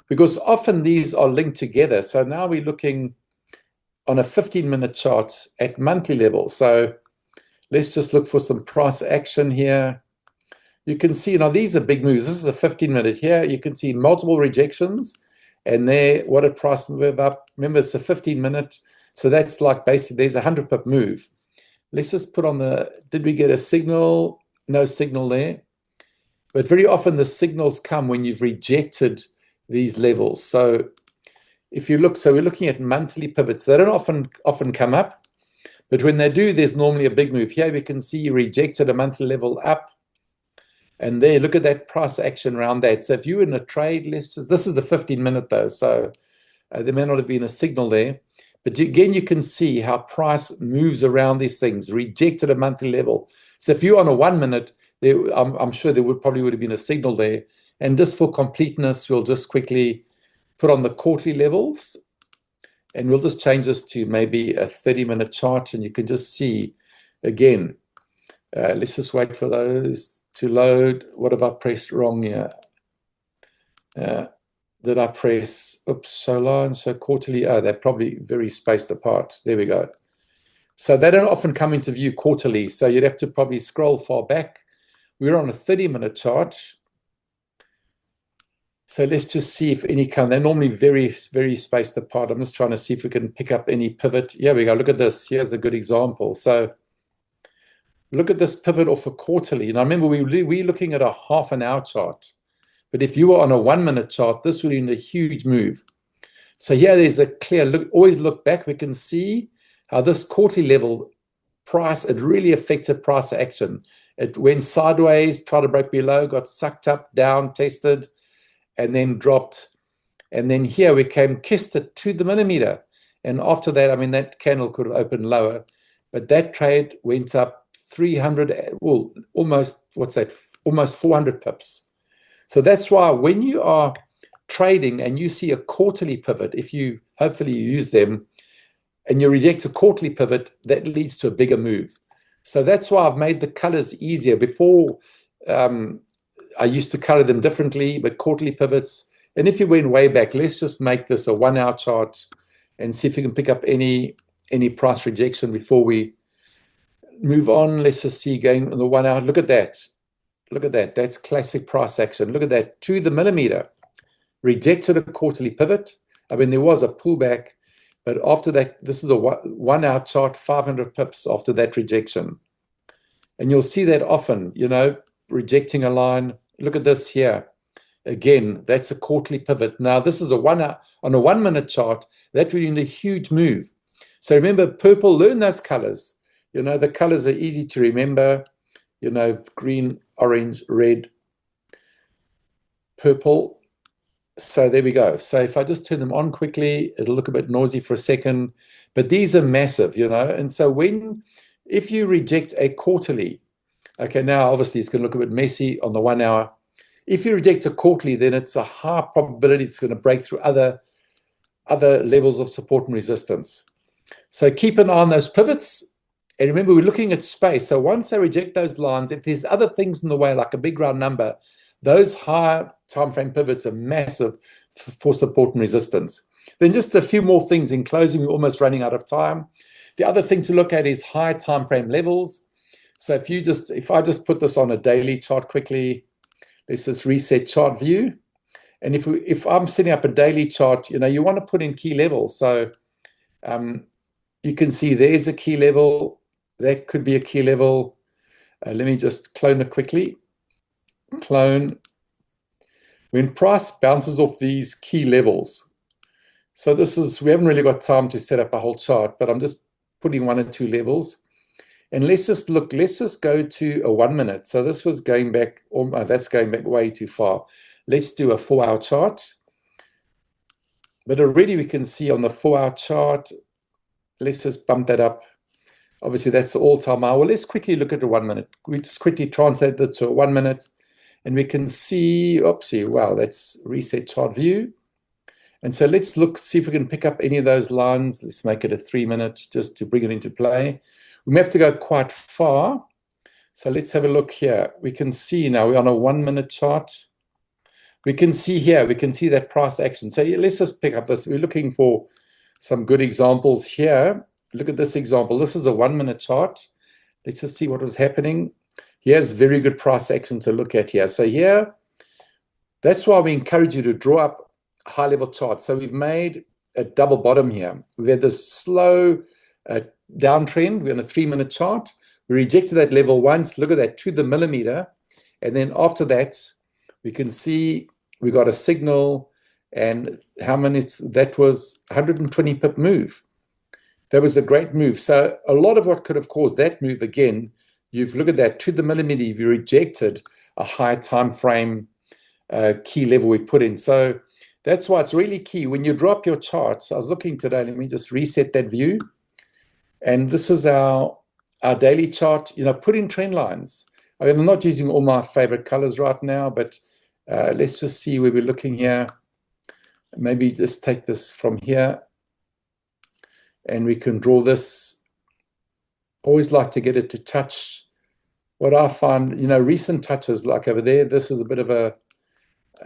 because often these are linked together. So now we're looking on a 15-minute chart at monthly level. So let's just look for some price action here. You can see now these are big moves. This is a 15-minute here. You can see multiple rejections. And there, what did price move up? Remember, it's a 15-minute. So that's like basically there's a 100-pip move. Let's just put on did we get a signal? No signal there. But very often the signals come when you've rejected these levels. So if you look, so we're looking at monthly pivots. They don't often come up, but when they do, there's normally a big move. Here we can see you rejected a monthly level up. And there, look at that price action around that. So if you're in a trade, this is the 15-minute though. So there may not have been a signal there. But again, you can see how price moves around these things, rejected a monthly level. So if you're on a 1 minute, I'm sure there probably would have been a signal there. And just for completeness, we'll just quickly put on the quarterly levels. And we'll just change this to maybe a 30-minute chart. And you can just see, again, let's just wait for those to load. What have I pressed wrong here? Did I press, oops, so long, so quarterly? Oh, they're probably very spaced apart. There we go. So they don't often come into view quarterly. So you'd have to probably scroll far back. We're on a 30-minute chart. So let's just see if any come. They're normally very, very spaced apart. I'm just trying to see if we can pick up any pivot. Here we go. Look at this. Here's a good example. So look at this pivot off a quarterly. And I remember we're looking at a half an hour chart. But if you were on a 1 minute chart, this would be a huge move. So here there's a clear look. Always look back. We can see how this quarterly level price, it really affected price action. It went sideways, tried to break below, got sucked up, down, tested, and then dropped. And then here we kissed it to the millimeter. And after that, I mean, that candle could have opened lower. But that trade went up 300, well, almost, what's that? Almost 400 pips. So that's why when you are trading and you see a quarterly pivot, hopefully you use them, and you reject a quarterly pivot, that leads to a bigger move. So that's why I've made the colors easier. Before, I used to color them differently, but quarterly pivots. And if you went way back, let's just make this a 1 hour chart and see if you can pick up any price rejection before we move on. Let's just see going on the 1 hour. Look at that. Look at that. That's classic price action. Look at that. To the millimeter. Rejected a quarterly pivot. I mean, there was a pullback, but after that, this is a 1 hour chart, 500 pips after that rejection. And you'll see that often, rejecting a line. Look at this here. Again, that's a quarterly pivot. Now, this is on a 1 minute chart. That really need a huge move. So remember, purple, learn those colors. The colors are easy to remember. Green, orange, red, purple. So there we go. So if I just turn them on quickly, it'll look a bit noisy for a second, but these are massive, And so if you reject a quarterly, okay, now obviously it's going to look a bit messy on the 1 hour. If you reject a quarterly, then it's a high probability it's going to break through other levels of support and resistance. So keep an eye on those pivots. And remember, we're looking at space. So once I reject those lines, if there's other things in the way, like a big round number, those higher time frame pivots are massive for support and resistance. Then just a few more things in closing. We're almost running out of time. The other thing to look at is high time frame levels. So if I just put this on a daily chart quickly, let's just reset chart view. And if I'm setting up a daily chart, you want to put in key levels. So You can see there's a key level. That could be a key level. Let me just clone it quickly. Clone. When price bounces off these key levels, so we haven't really got time to set up a whole chart, but I'm just putting 1 or 2 levels. And let's just go to a 1 minute. So this was going back, that's going back way too far. Let's do a 4-hour chart. But already we can see on the 4-hour chart, let's just bump that up. Obviously, that's the all-time high. Well, let's quickly look at the 1 minute. We just quickly translate that to a 1 minute. And we can see, oopsie, wow, that's reset chart view. And so let's see if we can pick up any of those lines. Let's make it a 3 minute just to bring it into play. We may have to go quite far. So let's have a look here. We can see now we're on a 1 minute chart. We can see here, we can see that price action. So let's just pick up this. We're looking for some good examples here. Look at this example. This is a 1 minute chart. Let's just see what was happening. Here's very good price action to look at here. So here, that's why we encourage you to draw up high level charts. So we've made a double bottom here. We've had this slow downtrend. We're on a 3 minute chart. We rejected that level once. Look at that, to the millimeter. And then after that, we can see we got a signal, and how many? That was 120 pip move. That was a great move. So a lot of what could have caused that move, again, you've looked at that to the millimeter, you rejected a high time frame key level we've put in. So that's why it's really key when you drop your charts. I was looking today, let me just reset that view. And this is our daily chart. Put in trend lines. I mean, I'm not using all my favorite colors right now, but let's just see where we're looking here. Maybe just take this from here, and we can draw this. Always like to get it to touch what I find, recent touches, like over there. This is a bit of a,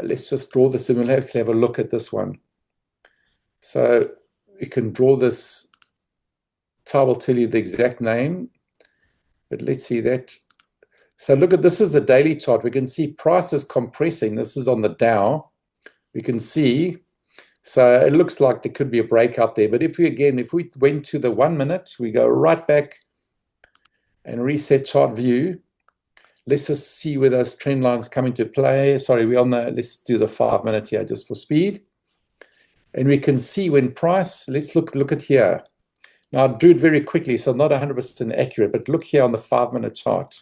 let's just draw this, and we'll actually have a look at this one. So we can draw this. I will tell you the exact name, but let's see that. So look at, this is the daily chart. We can see prices compressing. This is on the Dow. We can see, so it looks like there could be a breakout there. But if we went to the 1 minute, we go right back and reset chart view. Let's just see where those trend lines come into play. Sorry, let's do the 5 minute here just for speed. And we can see when price, let's look at here. Now I'll do it very quickly, so not 100% accurate, but look here on the 5 minute chart.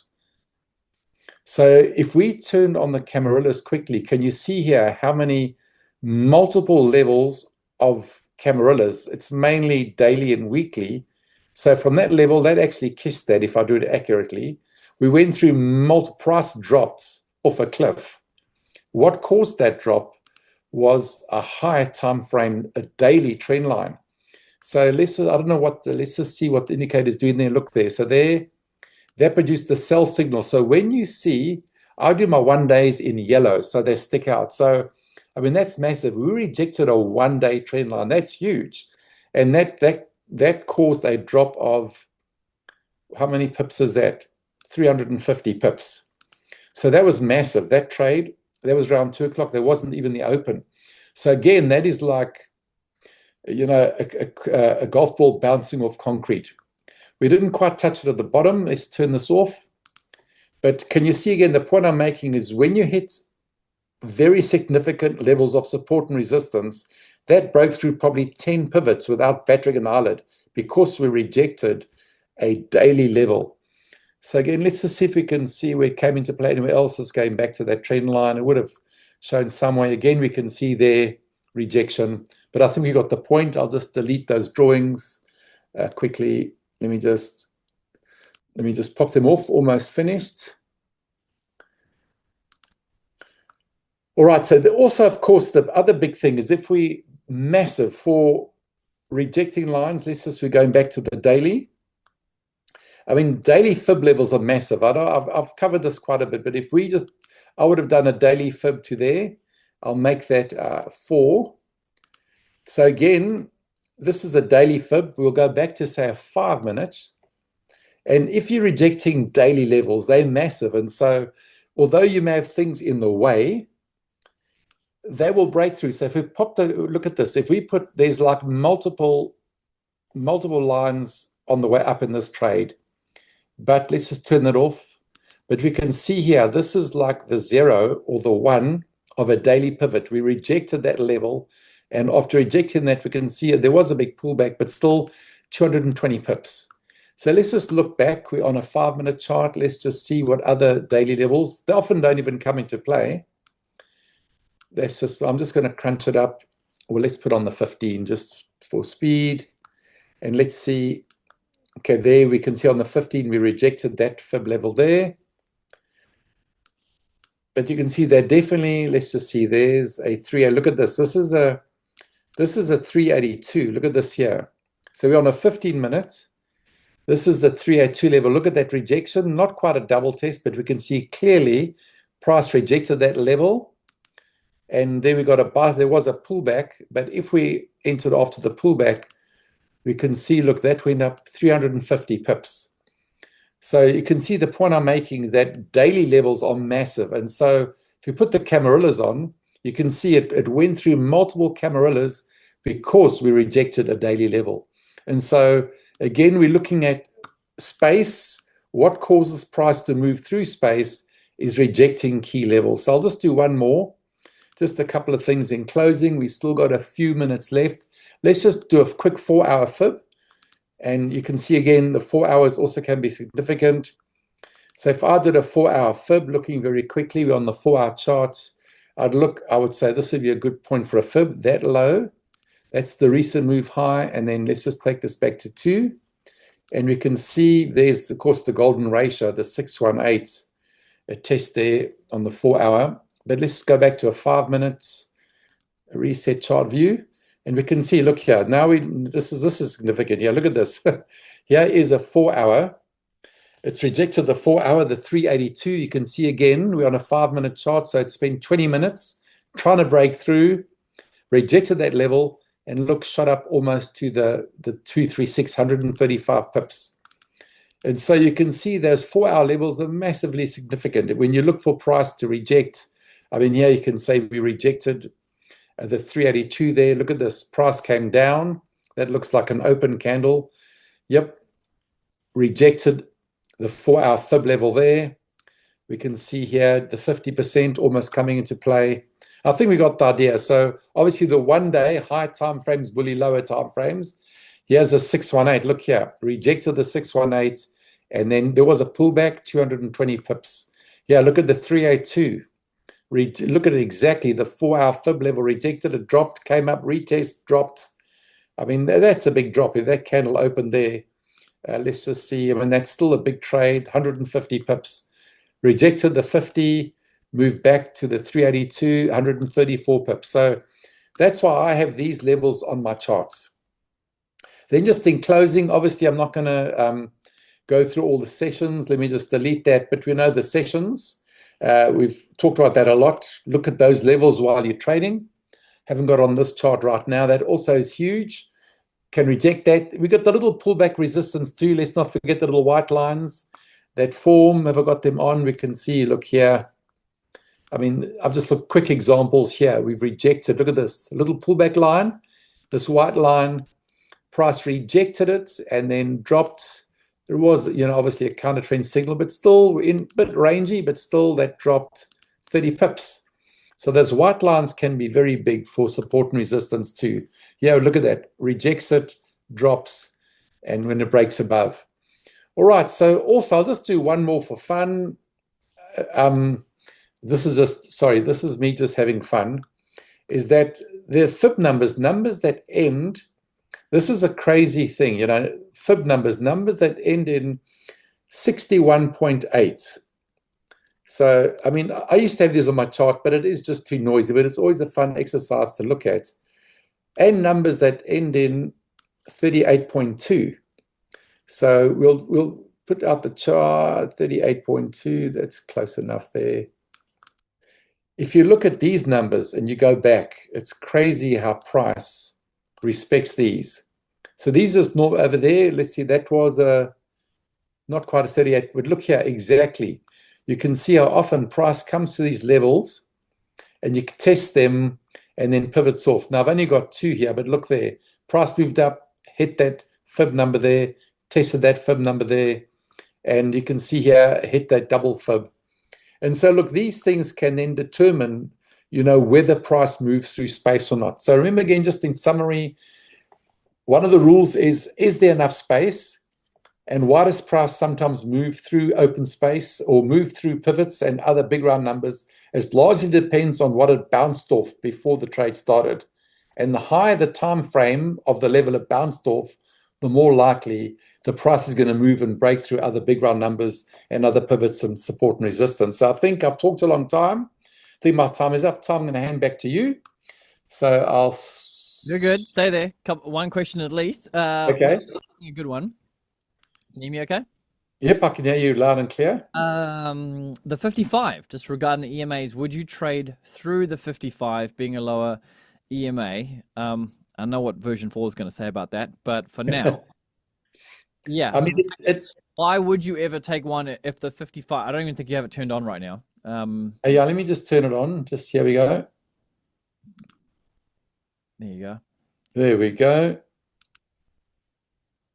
So if we turn on the Camarillas quickly, can you see here how many multiple levels of Camarillas? It's mainly daily and weekly. So from that level, that actually kissed that, if I do it accurately. We went through multiple price drops off a cliff. What caused that drop was a higher time frame, a daily trend line. So let's just see what the indicator is doing there. Look there. So there, that produced the sell signal. So when you see, I do my 1 days in yellow, so they stick out. So, I mean, that's massive. We rejected a 1 day trend line. That's huge. And that caused a drop of, how many pips is that? 350 pips. So that was massive. That trade, that was around 2 o'clock. There wasn't even the open. So again, that is like, a golf ball bouncing off concrete. We didn't quite touch it at the bottom. Let's turn this off. But can you see again, the point I'm making is when you hit very significant levels of support and resistance, that broke through probably 10 pivots without battering an eyelid because we rejected a daily level. So again, let's just see if we can see where it came into play. Anywhere else is going back to that trend line. It would have shown some way. Again, we can see there rejection. But I think we got the point. I'll just delete those drawings quickly. Let me just pop them off. Almost finished. All right. So also, of course, the other big thing is if we massive for rejecting lines. We're going back to the daily. I mean, daily fib levels are massive. I've covered this quite a bit, but if I would have done a daily fib to there. I'll make that 4. So again, this is a daily fib. We'll go back to, say, a 5 minutes. And if you're rejecting daily levels, they're massive. And so although you may have things in the way, they will break through. So if we look at this, if we there's like multiple multiple lines on the way up in this trade. But let's just turn that off. But we can see here, this is like the 0 or the 1 of a daily pivot. We rejected that level. And after rejecting that, we can see there was a big pullback, but still 220 pips. So let's just look back. We're on a 5-minute chart. Let's just see what other daily levels. They often don't even come into play. I'm just going to crunch it up. Well, let's put on the 15 just for speed. And let's see. Okay, there we can see on the 15, we rejected that fib level there. But you can see that definitely, let's just see, there's a 3. Look at this. This is a 382. Look at this here. So we're on a 15-minute. This is the 382 level. Look at that rejection. Not quite a double test, but we can see clearly price rejected that level. And then we got a buy. There was a pullback. But if we entered after the pullback, we can see, look, that went up 350 pips. So you can see the point I'm making, that daily levels are massive. And so if you put the Camarillas on, you can see it went through multiple Camarillas because we rejected a daily level. And so again, we're looking at space. What causes price to move through space is rejecting key levels. So I'll just do one more. Just a couple of things in closing. We still got a few minutes left. Let's just do a quick 4-hour fib. And you can see again, the 4 hours also can be significant. So if I did a 4-hour fib, looking very quickly, we're on the 4-hour charts. I would say this would be a good point for a fib, that low. That's the recent move high. And then let's just take this back to 2. And we can see there's, of course, the golden ratio, the 618, a test there on the 4-hour. But let's go back to a 5 minutes reset chart view. And we can see, look here, now this is significant. Yeah, look at this. Here is a 4-hour. It's rejected the 4-hour, the 382. You can see again, we're on a 5-minute chart, so it's spent 20 minutes trying to break through, rejected that level, and look, shot up almost to the 236, 135 pips. And so you can see those 4-hour levels are massively significant. When you look for price to reject, I mean, here you can say we rejected the 382 there. Look at this. Price came down. That looks like an open candle. Yep. Rejected the 4-hour fib level there. We can see here the 50% almost coming into play. I think we got the idea. So obviously the 1-day high time frames, bully lower time frames. Here's a 618. Look here. Rejected the 618. And then there was a pullback, 220 pips. Yeah, look at the 382. Look at it exactly, the 4-hour fib level rejected, it dropped, came up, retest, dropped. I mean, that's a big drop. If that candle opened there, let's just see. I mean, that's still a big trade, 150 pips. Rejected the 50, moved back to the 382, 134 pips. So that's why I have these levels on my charts. Then just in closing, obviously, I'm not going to go through all the sessions. Let me just delete that. But we know the sessions. We've talked about that a lot. Look at those levels while you're trading. Haven't got on this chart right now. That also is huge. Can reject that. We got the little pullback resistance too. Let's not forget the little white lines that form. Have I got them on? We can see, look here. I mean, I've just looked quick examples here. We've rejected. Look at this little pullback line, this white line. Price rejected it and then dropped. There was, obviously a counter trend signal, but still in a bit rangy, but still that dropped 30 pips. So those white lines can be very big for support and resistance too. Yeah, look at that. Rejects it, drops, and when it breaks above. All right, so also I'll just do one more for fun. This is me just having fun, is that the fib numbers that end, this is a crazy thing, fib numbers that end in 61.8. So, I mean, I used to have these on my chart, but it is just too noisy, but it's always a fun exercise to look at. And numbers that end in 38.2. So we'll put out the chart, 38.2, that's close enough there. If you look at these numbers and you go back, it's crazy how price respects these. So these are normal over there. Let's see, that was not quite a 38, but look here exactly. You can see how often price comes to these levels and you test them and then pivots off. Now I've only got 2 here, but look there. Price moved up, hit that fib number there, tested that fib number there, and you can see here, hit that double fib. And so look, these things can then determine, whether price moves through space or not. So remember again, just in summary, one of the rules is there enough space? And why does price sometimes move through open space or move through pivots and other big round numbers? It largely depends on what it bounced off before the trade started. And the higher the time frame of the level it bounced off, the more likely the price is going to move and break through other big round numbers and other pivots and support and resistance. So I think I've talked a long time. I think my time is up. Tom, I'm going to hand back to you. So I'll... You're good. Stay there. One question at least. Okay. Asking a good one. Can you hear me okay? Yep, I can hear you loud and clear. The 55, just regarding the EMAs, would you trade through the 55 being a lower EMA? I know what version 4 is going to say about that, but for now, yeah. I mean, why would you ever take one if the 55, I don't even think you have it turned on right now. Yeah, let me just turn it on. Just here we go. There you go. There we go.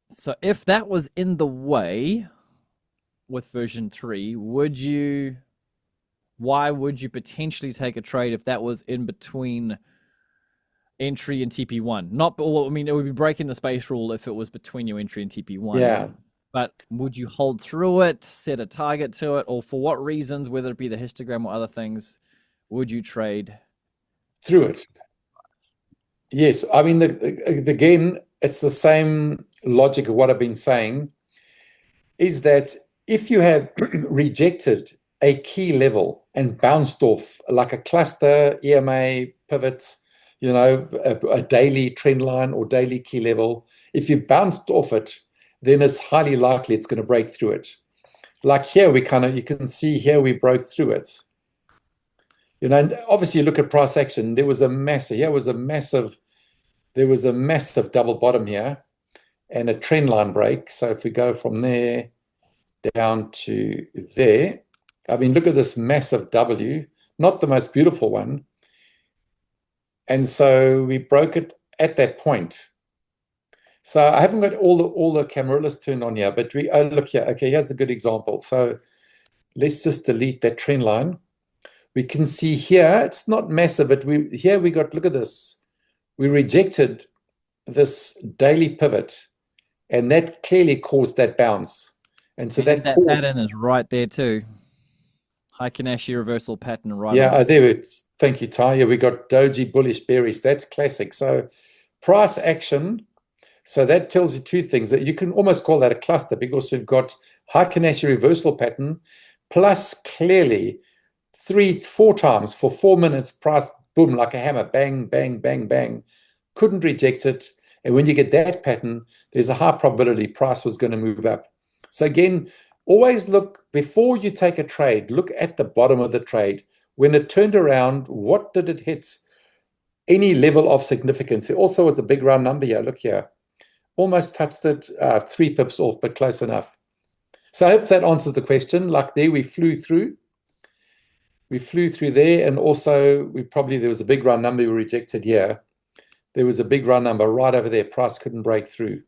So if that was in the way with version 3, why would you potentially take a trade if that was in between entry and TP1? I mean, it would be breaking the space rule if it was between your entry and TP1. Yeah. But would you hold through it, set a target to it, or for what reasons, whether it be the histogram or other things, would you trade through it? Yes. I mean, again, it's the same logic of what I've been saying, is that if you have rejected a key level and bounced off like a cluster, EMA, pivot, a daily trend line or daily key level, if you've bounced off it, then it's highly likely it's going to break through it. Like here, you can see here we broke through it. And obviously you look at price action, there was a massive double bottom here and a trend line break. So if we go from there down to there, I mean, look at this massive W, not the most beautiful one. And so we broke it at that point. So I haven't got all the cameras turned on here, but look here. Okay, here's a good example. So let's just delete that trend line. We can see here, it's not massive, but look at this. We rejected this daily pivot, and that clearly caused that bounce. And so that pattern is right there too. Heikin-Ashi reversal pattern right. Yeah, there. Thank you, Ty. Yeah, we got doji, bullish, bearish. That's classic. So price action. So that tells you two things, that you can almost call that a cluster, because you've got Heikin-Ashi reversal pattern plus clearly 3-4 times for 4 minutes, price boom, like a hammer, bang, bang, bang, bang. Couldn't reject it. And when you get that pattern, there's a high probability price was going to move up. So again, always look, before you take a trade, look at the bottom of the trade. When it turned around, what did it hit? Any level of significance. It also was a big round number here. Look here. Almost touched it, 3 pips off, but close enough. So I hope that answers the question. Like there, we flew through. We flew through there, and also there was a big round number we rejected here. There was a big round number right over there. Price couldn't break through.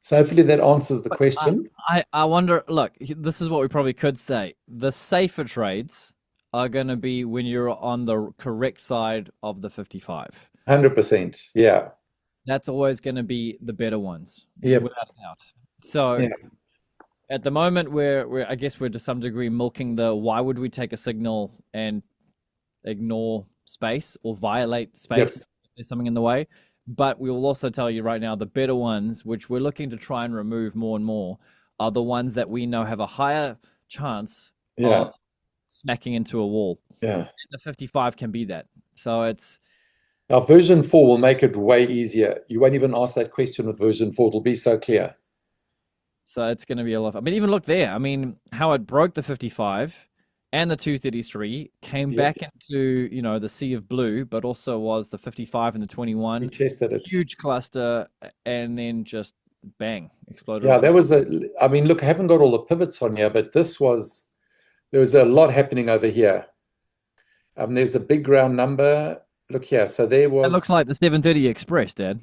So hopefully that answers the question. I wonder, look, this is what we probably could say. The safer trades are going to be when you're on the correct side of the 55. 100%, yeah. That's always going to be the better ones, without a doubt. So at the moment, I guess we're to some degree milking why would we take a signal and ignore space or violate space if there's something in the way. But we will also tell you right now, the better ones, which we're looking to try and remove more and more, are the ones that we know have a higher chance of smacking into a wall. Yeah. And the 55 can be that. So it's... Our version 4 will make it way easier. You won't even ask that question with version 4. It'll be so clear. So it's going to be a lot. I mean, even look there. I mean, how it broke the 55 and the 233, came back into, the sea of blue, but also was the 55 and the 21. We tested it. Huge cluster, and then just bang, exploded. Yeah, that was I mean, look, I haven't got all the pivots on here, but there was a lot happening over here. There's a big round number. Look here. So there was... It looks like the 730 Express, Dad.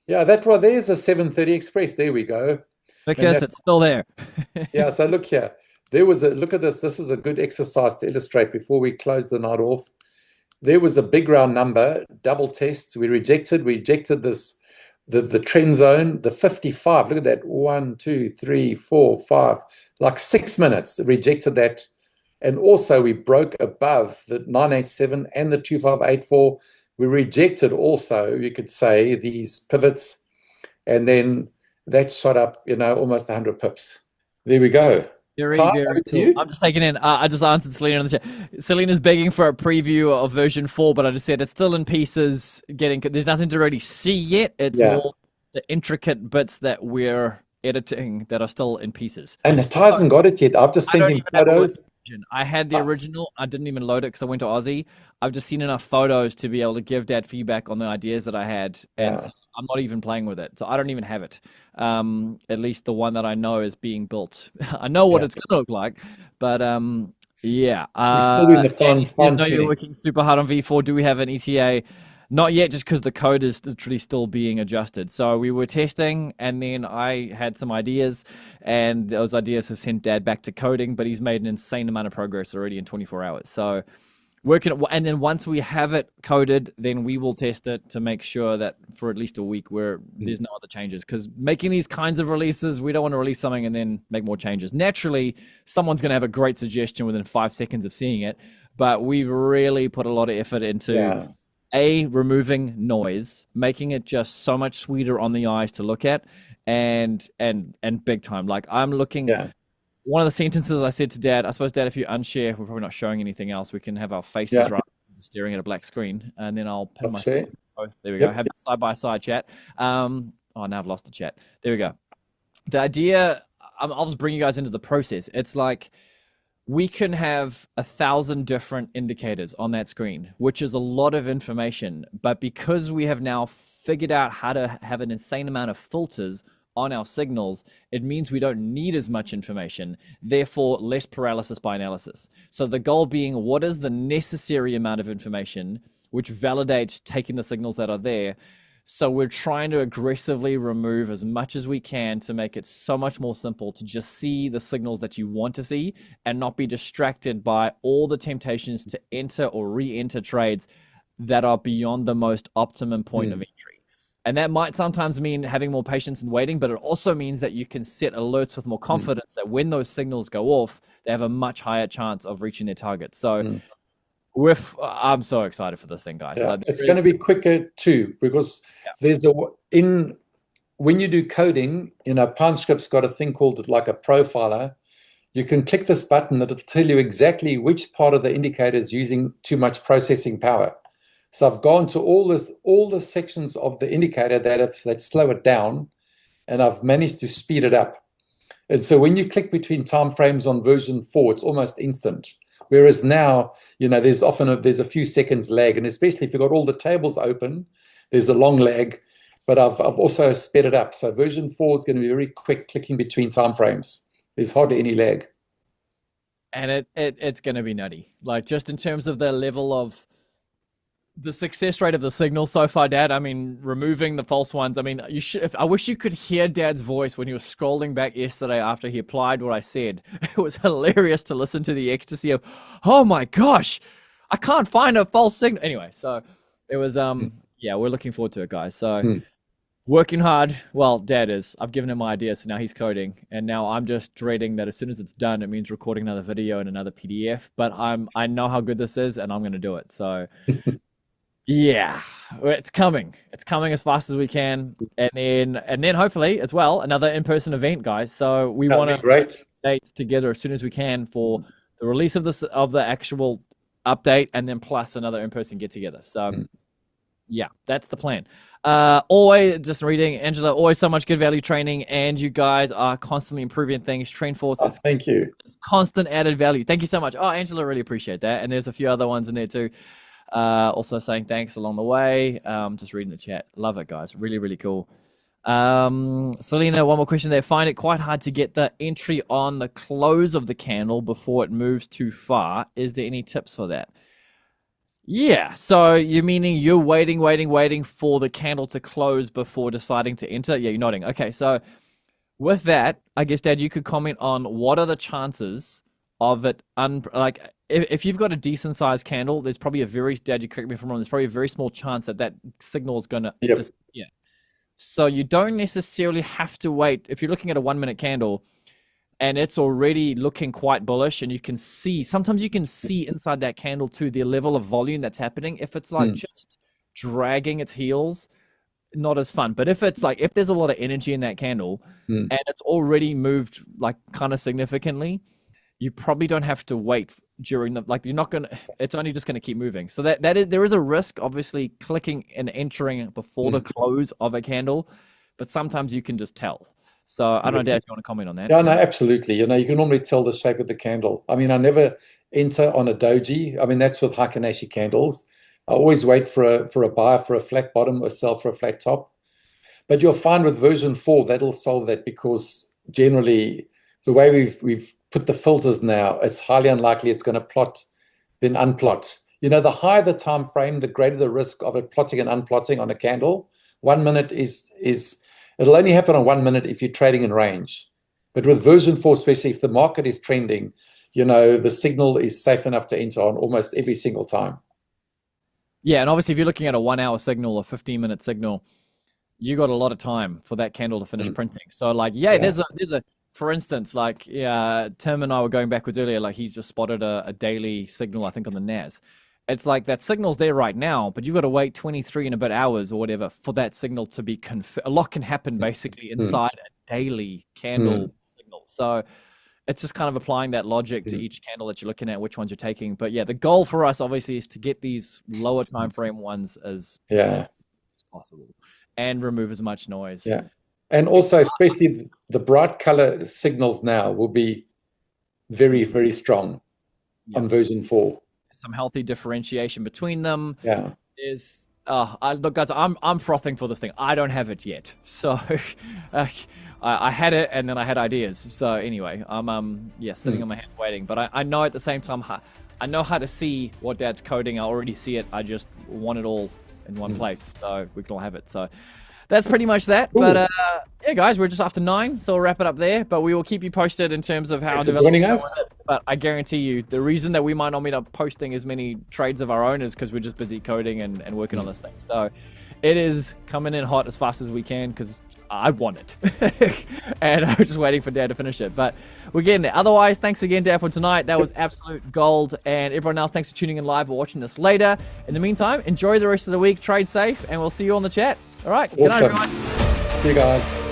Yeah, there's a 730 Express. There we go. And Because that's it's still there. yeah. So look here. Look at this. This is a good exercise to illustrate before we close the night off. There was a big round number, double test. We rejected this, the trend zone, the 55. Look at that. 1, 2, 3, 4, 5, like 6 minutes. Rejected that. And also we broke above the 987 and the 2584. We rejected also, you could say, these pivots. And then that shot up, almost 100 pips. There we go. Very, Ty, very over to cool. you. I'm just taking in. I just answered Selena in the chat. Selena's begging for a preview of version 4, but I just said it's still in pieces. There's nothing to really see yet. It's Yeah. more the intricate bits that we're editing that are still in pieces. And Ty hasn't got it yet. I've just I sent don't him even have a photos. version. I had the Uh, original. I didn't even load it because I went to Aussie. I've just seen enough photos to be able to give Dad feedback on the ideas that I had, and Yeah. so I'm not even playing with it. So I don't even have it. At least the one that I know is being built. I know what Yeah. it's gonna look like, but yeah. We're still doing the And fine you guys fine know you're tuning. working super hard on V4. Do we have an ETA? Not yet, just because the code is literally still being adjusted. So we were testing, and then I had some ideas, and those ideas have sent Dad back to coding, but he's made an insane amount of progress already in 24 hours. So working, and then once we have it coded, then we will test it to make sure that for at least a week where there's no other changes. Because making these kinds of releases, we don't want to release something and then make more changes. Naturally, someone's going to have a great suggestion within 5 seconds of seeing it, but we've really put a lot of effort into Yeah. removing noise, making it just so much sweeter on the eyes to look at, and big time. Like I'm looking. Yeah. One of the sentences I said to Dad, I suppose, Dad, if you unshare, we're probably not showing anything else. We can have our faces Yeah. right staring at a black screen, and then I'll pin I'll myself share. both. There we go. Yep. Have a side by side chat. Oh, now I've lost the chat. There we go. The idea. I'll just bring you guys into the process. It's like we can have 1,000 different indicators on that screen, which is a lot of information. But because we have now figured out how to have an insane amount of filters on our signals, it means we don't need as much information, therefore less paralysis by analysis. So the goal being, what is the necessary amount of information which validates taking the signals that are there? So we're trying to aggressively remove as much as we can to make it so much more simple to just see the signals that you want to see and not be distracted by all the temptations to enter or re-enter trades that are beyond the most optimum point of entry. And that might sometimes mean having more patience and waiting, but it also means that you can set alerts with more confidence that when those signals go off, they have a much higher chance of reaching their target. So I'm so excited for this thing, guys. Yeah. So It's going to be quicker too, because there's when you do coding, PineScript's got a thing called like a profiler. You can click this button that'll tell you exactly which part of the indicator is using too much processing power. So I've gone to all the sections of the indicator that slow it down, and I've managed to speed it up. And so when you click between time frames on version 4, it's almost instant. Whereas now, there's a few seconds lag, and especially if you've got all the tables open, there's a long lag. But I've also sped it up. So version 4 is going to be very quick clicking between time frames. There's hardly any lag. And it's going to be nutty. Like just in terms of the level of the success rate of the signal so far, Dad. I mean, removing the false ones. I mean, I wish you could hear Dad's voice when he was scrolling back yesterday after he applied what I said. It was hilarious to listen to the ecstasy of, oh my gosh, I can't find a false signal. Anyway, so it was yeah, we're looking forward to it, guys. So working hard. Well, Dad is. I've given him my idea, so now he's coding, and now I'm just dreading that as soon as it's done, it means recording another video and another PDF. But I know how good this is, and I'm going to do it. So. Yeah, it's coming. It's coming as fast as we can, and then hopefully as well another in-person event, guys. So we want to great dates together as soon as we can for the release of the actual update, and then plus another in-person get-together. So yeah, that's the plan. Always just reading, Angela. Always so much good value training, and you guys are constantly improving things. TrainForce is thank you. It's constant added value. Thank you so much. Oh, Angela, really appreciate that. And there's a few other ones in there too. Also saying thanks along the way. Just reading the chat. Love it, guys. Really, really cool. Selena, one more question there. Find it quite hard to get the entry on the close of the candle before it moves too far. Is there any tips for that? Yeah, so you're meaning you're waiting for the candle to close before deciding to enter? Yeah, you're nodding. Okay, so with that, I guess, Dad, you could comment on what are the chances of it, like, if you've got a decent sized candle, there's probably a very, Dad, you correct me if I'm wrong, there's probably a very small chance that that signal is going to Yep. disappear. So you don't necessarily have to wait. If you're looking at a 1 minute candle, and it's already looking quite bullish, and you can see, sometimes you can see inside that candle to the level of volume that's happening. If it's like just dragging its heels, not as fun. But if it's like, if there's a lot of energy in that candle and it's already moved like kind of significantly, you probably don't have to wait during the, like, you're not gonna, it's only just gonna keep moving. So that is, there is a risk, obviously, clicking and entering before the close of a candle, but sometimes you can just tell. So I don't know, Dad, if you want to comment on that. Yeah, no, absolutely. You can normally tell the shape of the candle. I mean, I never enter on a doji. I mean, that's with Heiken-Ashi candles. I always wait for a buy for a flat bottom or sell for a flat top. But you'll find with version 4 that'll solve that, because generally the way we've put the filters now, it's highly unlikely it's going to plot then unplot. The higher the time frame, the greater the risk of it plotting and unplotting on a candle. 1 minute is it'll only happen on 1 minute if you're trading in range. But with version 4, especially if the market is trending, the signal is safe enough to enter on almost every single time. Yeah, and obviously if you're looking at a 1 hour signal or 15-minute signal, you got a lot of time for that candle to finish printing. So like, there's a for instance, like, Tim and I were going backwards earlier, like he's just spotted a daily signal, I think, on the NAS. It's like that signal's there right now, but you've got to wait 23 and a bit hours or whatever for that signal to be a lot can happen basically inside a daily candle signal. So it's just kind of applying that logic to each candle that you're looking at, which ones you're taking. But yeah, the goal for us obviously is to get these lower time frame ones as possible and remove as much noise. Yeah. And also, especially the bright color signals now will be very, very strong on version 4. Some healthy differentiation between them. Yeah. Look, guys, I'm frothing for this thing. I don't have it yet. So I had it and then I had ideas. So anyway, I'm sitting on my hands waiting. But I know at the same time, I know how to see what Dad's coding. I already see it. I just want it all in one place so we can all have it. So that's pretty much that. Ooh. But yeah, guys, we're just after 9, so we'll wrap it up there. But we will keep you posted in terms of how joining us. But I guarantee you, the reason that we might not be up posting as many trades of our own is because we're just busy coding and working on this thing. So it is coming in hot as fast as we can because I want it. And I'm just waiting for Dad to finish it. But we're getting there. Otherwise, thanks again, Dad, for tonight. That was absolute gold. And everyone else, thanks for tuning in live or watching this later. In the meantime, enjoy the rest of the week. Trade safe, and we'll see you on the chat. All right. Awesome. Good night, everyone. See you guys.